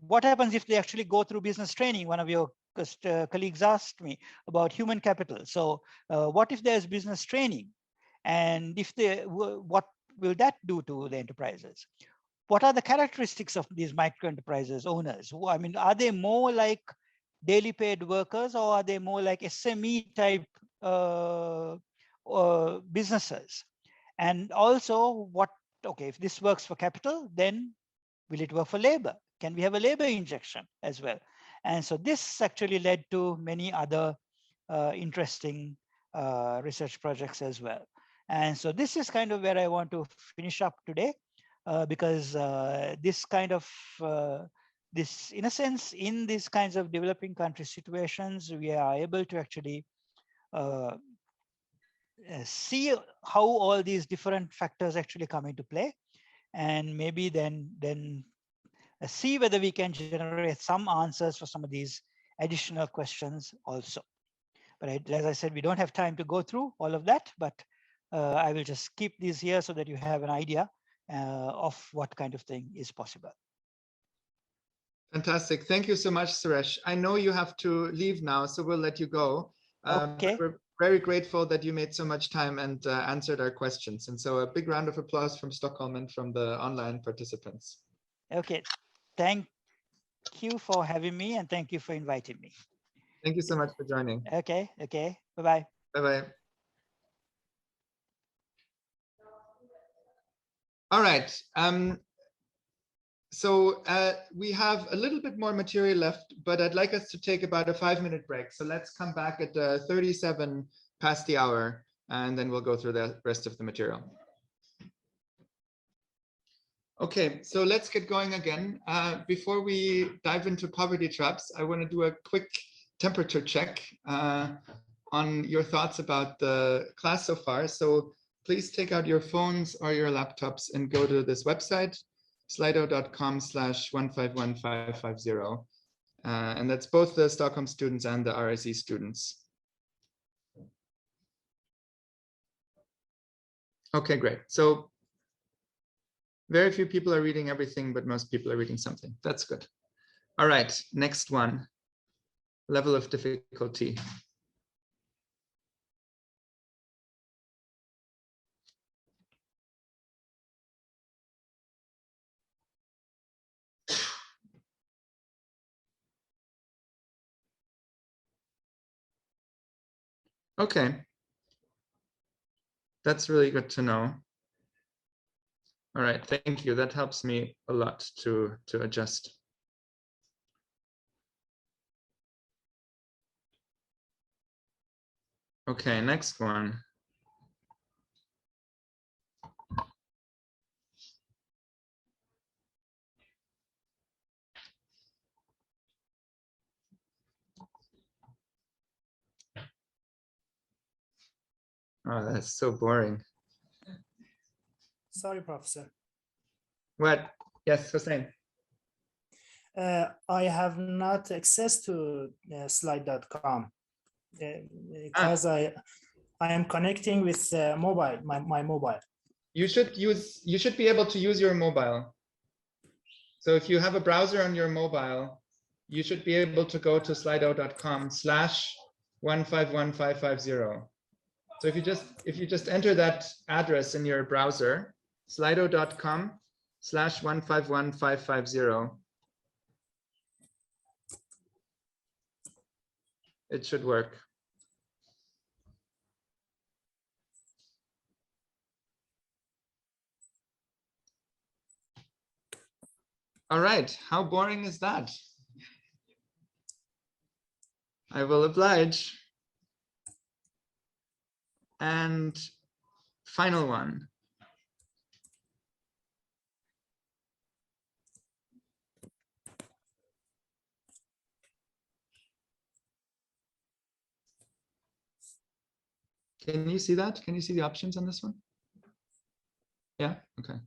What happens if they actually go through business training? One of your colleagues asked me about human capital. So what if there's business training? And if they, what will that do to the enterprises? What are the characteristics of these micro enterprises owners? I mean, are they more like daily paid workers, or are they more like SME type businesses? And also, okay, if this works for capital, then will it work for labor? Can we have a labor injection as well? And so this actually led to many other interesting research projects as well. And so this is kind of where I want to finish up today, because this kind of, this, in a sense, in these kinds of developing country situations, we are able to actually see how all these different factors actually come into play, and maybe then see whether we can generate some answers for some of these additional questions also. But as I said, we don't have time to go through all of that, but I will just keep these here so that you have an idea of what kind of thing is possible. Fantastic. Thank you so much, Suresh. I know you have to leave now, so we'll let you go. Okay. We're very grateful that you made so much time and answered our questions. And so a big round of applause from Stockholm and from the online participants. Okay. Thank you for having me, and thank you for inviting me. Thank you so much for joining. Okay. Okay. Bye-bye. Bye-bye. All right. So we have a little bit more material left, but I'd like us to take about a 5-minute break. So let's come back at 37 past the hour, and then we'll go through the rest of the material. Okay, so let's get going again. Before we dive into poverty traps, I want to do a quick temperature check on your thoughts about the class so far. So please take out your phones or your laptops and go to this website, slido.com/151550. And that's both the Stockholm students and the RSE students. Okay, great. So very few people are reading everything, but most people are reading something. That's good. All right, next one, level of difficulty. Okay, that's really good to know. All right, thank you. That helps me a lot to adjust. Okay, next one. Oh, that's so boring. Sorry, Professor. What? Yes, Hussein. I have not access to slide.com because I am connecting with mobile, my mobile. You should be able to use your mobile. So if you have a browser on your mobile, you should be able to go to slido.com/151550. So if you just enter that address in your browser, slido.com/151550, it should work. All right, how boring is that? I will oblige. And final one. Can you see that? Can you see the options on this one? Yeah, okay.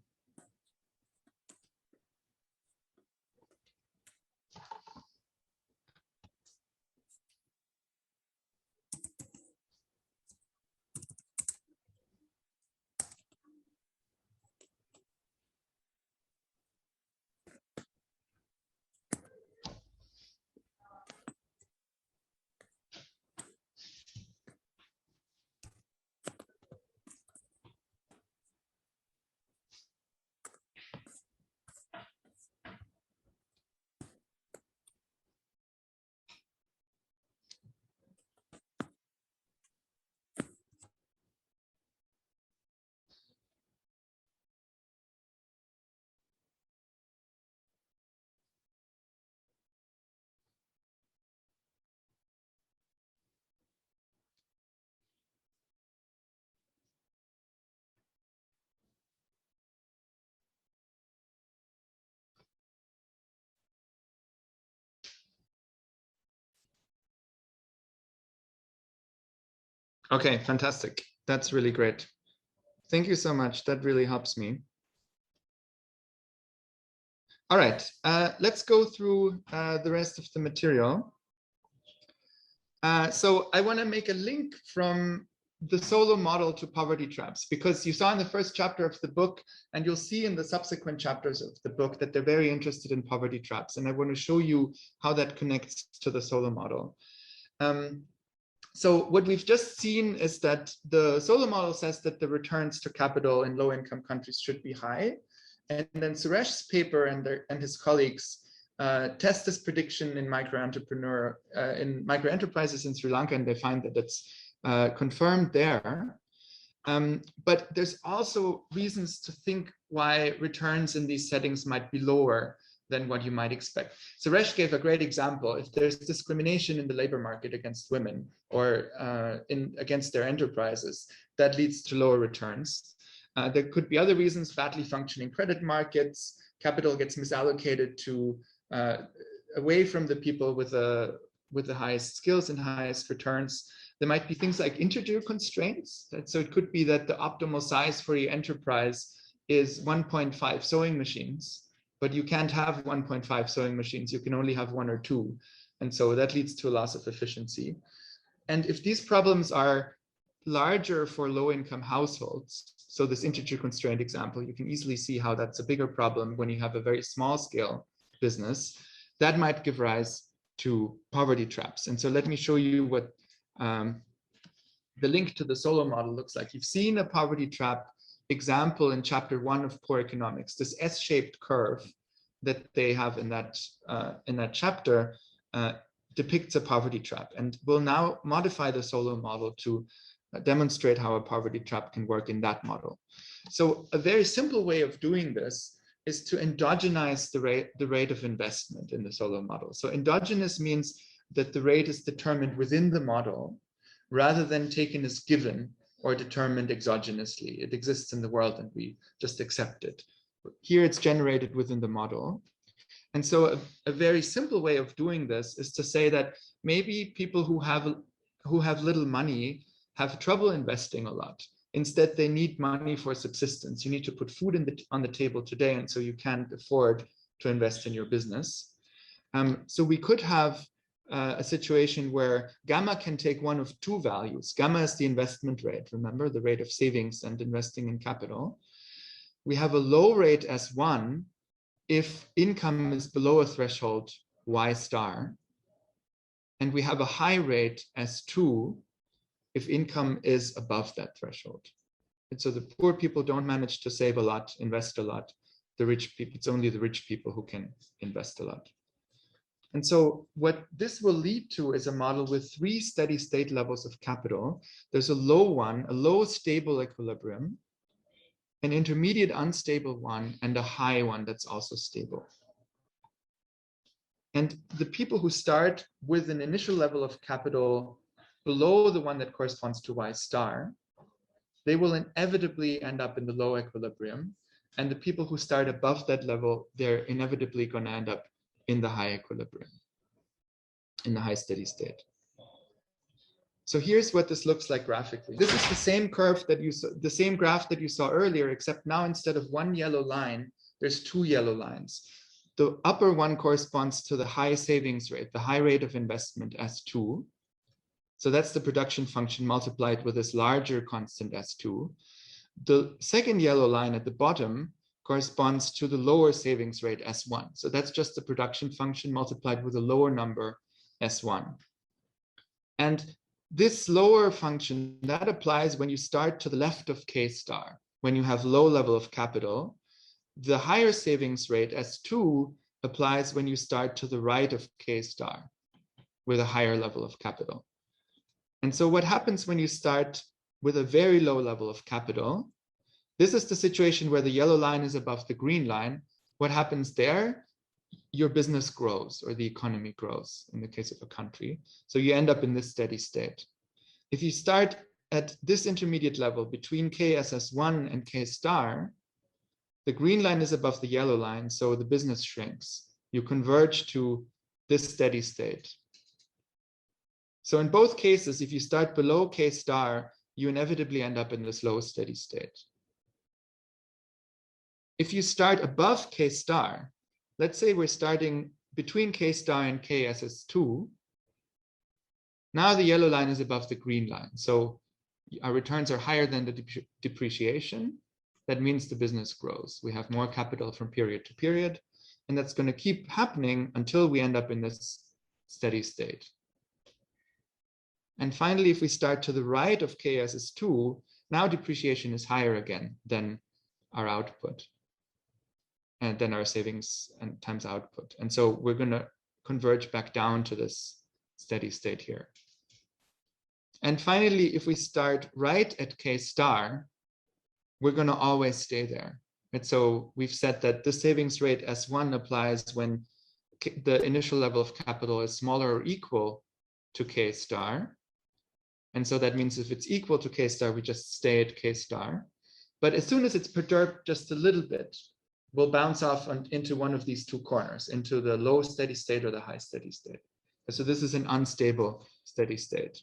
Okay, fantastic. That's really great. Thank you so much. That really helps me. All right, let's go through the rest of the material. So I want to make a link from the solo model to poverty traps, because you saw in the first chapter of the book, and you'll see in the subsequent chapters of the book, that they're very interested in poverty traps. And I want to show you how that connects to the solo model. So what we've just seen is that the solo model says that the returns to capital in low-income countries should be high. And then Suresh's paper and his colleagues test this prediction in microenterprises in Sri Lanka, and they find that it's confirmed there. But there's also reasons to think why returns in these settings might be lower than what you might expect. Suresh gave a great example. If there's discrimination in the labor market against women or against their enterprises, that leads to lower returns. There could be other reasons: badly functioning credit markets, capital gets misallocated to away from the people with the highest skills and highest returns. There might be things like integer constraints. So it could be that the optimal size for your enterprise is 1.5 sewing machines, but you can't have 1.5 sewing machines. You can only have 1 or 2. And so that leads to a loss of efficiency. And if these problems are larger for low-income households, so this integer constraint example, you can easily see how that's a bigger problem when you have a very small scale business, that might give rise to poverty traps. And so let me show you what the link to the solo model looks like. You've seen a poverty trap example in chapter 1 of Poor Economics. This S-shaped curve that they have in that chapter depicts a poverty trap, and we'll now modify the solo model to demonstrate how a poverty trap can work in that model. So a very simple way of doing this is to endogenize the rate of investment in the solo model. So endogenous means that the rate is determined within the model rather than taken as given or determined exogenously. It exists in the world and we just accept it. Here it's generated within the model. And so a very simple way of doing this is to say that maybe people who have little money have trouble investing a lot. Instead, they need money for subsistence. You need to put food on the table today, and so you can't afford to invest in your business. So we could have a situation where gamma can take one of two values. Gamma is the investment rate, remember, the rate of savings and investing in capital. We have a low rate as 1 if income is below a threshold Y star. And we have a high rate as 2 if income is above that threshold. And so the poor people don't manage to save a lot, invest a lot. The rich people, it's only the rich people who can invest a lot. And so what this will lead to is a model with 3 steady state levels of capital. There's a low one, a low stable equilibrium, an intermediate unstable one, and a high one that's also stable. And the people who start with an initial level of capital below the one that corresponds to Y star, they will inevitably end up in the low equilibrium. And the people who start above that level, they're inevitably going to end up in the high equilibrium, in the high steady state. So here's what this looks like graphically. This is the same curve that you saw, the same graph that you saw earlier, except now instead of 1 yellow line, there's 2 yellow lines. The upper one corresponds to the high savings rate, the high rate of investment S2. So that's the production function multiplied with this larger constant S2. The second yellow line at the bottom corresponds to the lower savings rate S1. So that's just the production function multiplied with a lower number S1. And this lower function, that applies when you start to the left of K star, when you have low level of capital. The higher savings rate S2 applies when you start to the right of K star with a higher level of capital. And so what happens when you start with a very low level of capital? This is the situation where the yellow line is above the green line. What happens there? Your business grows, or the economy grows in the case of a country. So you end up in this steady state. If you start at this intermediate level between KSS1 and K star, the green line is above the yellow line, so the business shrinks. You converge to this steady state. So in both cases, if you start below K star, you inevitably end up in this low steady state. If you start above K star, let's say we're starting between K star and KSS2, now the yellow line is above the green line. So our returns are higher than the depreciation. That means the business grows. We have more capital from period to period, and that's going to keep happening until we end up in this steady state. And finally, if we start to the right of KSS2, now depreciation is higher again than our output, and then our savings and times output. And so we're going to converge back down to this steady state here. And finally, if we start right at K star, we're going to always stay there. And so we've said that the savings rate S1 applies when the initial level of capital is smaller or equal to K star. And so that means if it's equal to K star, we just stay at K star. But as soon as it's perturbed just a little bit, we'll bounce off into one of these two corners, into the low steady state or the high steady state. So this is an unstable steady state,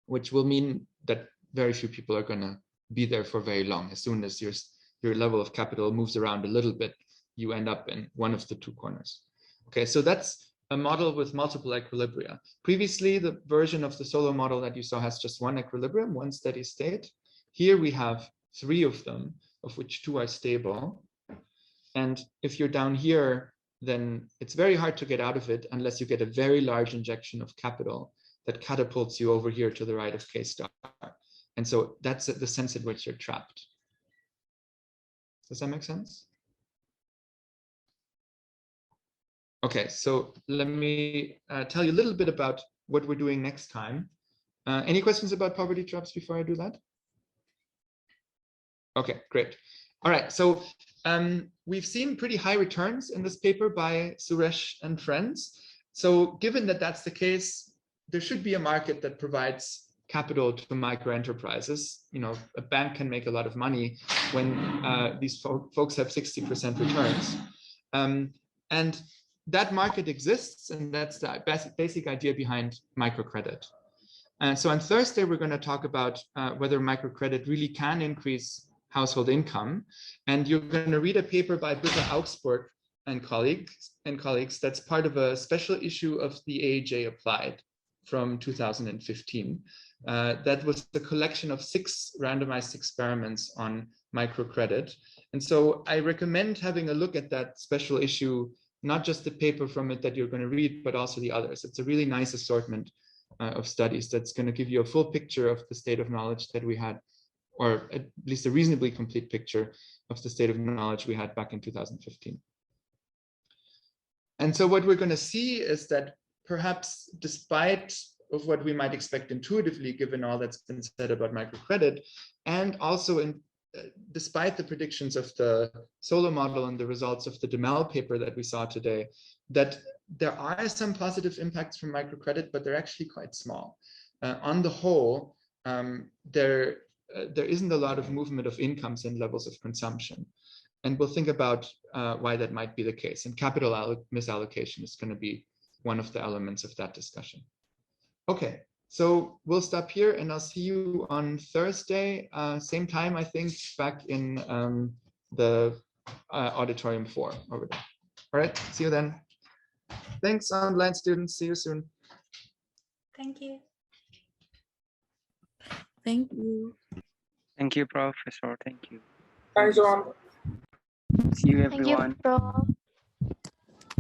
which will mean that very few people are going to be there for very long. As soon as your level of capital moves around a little bit, you end up in one of the two corners. Okay, so that's a model with multiple equilibria. Previously, the version of the Solow model that you saw has just one equilibrium, one steady state. Here we have three of them, of which two are stable. And if you're down here, then it's very hard to get out of it unless you get a very large injection of capital that catapults you over here to the right of K star. And so that's the sense in which you're trapped. Does that make sense? Okay, so let me tell you a little bit about what we're doing next time. Any questions about poverty traps before I do that? Okay, great. All right, so we've seen pretty high returns in this paper by Suresh and friends. So given that that's the case, there should be a market that provides capital to micro enterprises. You know, a bank can make a lot of money when these folks have 60% returns. And that market exists, and that's the basic idea behind microcredit. So on Thursday, we're going to talk about whether microcredit really can increase household income. And you're going to read a paper by Britta Augsburg and colleagues that's part of a special issue of the AAJ Applied from 2015. That was the collection of 6 randomized experiments on microcredit. And so I recommend having a look at that special issue, not just the paper from it that you're going to read, but also the others. It's a really nice assortment of studies that's going to give you a full picture of the state of knowledge that we had, or at least a reasonably complete picture of the state of knowledge we had back in 2015. And so what we're going to see is that perhaps despite of what we might expect intuitively, given all that's been said about microcredit, and also despite the predictions of the Solow model and the results of the Demel paper that we saw today, that there are some positive impacts from microcredit, but they're actually quite small. On the whole, there isn't a lot of movement of incomes and levels of consumption. And we'll think about why that might be the case. And capital misallocation is going to be one of the elements of that discussion. Okay, so we'll stop here, and I'll see you on Thursday, same time, I think, back in the auditorium 4 over there. All right, see you then. Thanks, online students. See you soon. Thank you. Thank you. Thank you, Professor. Thank you. Thanks, John. See you, everyone.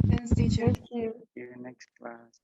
Thanks, teacher. See you next class.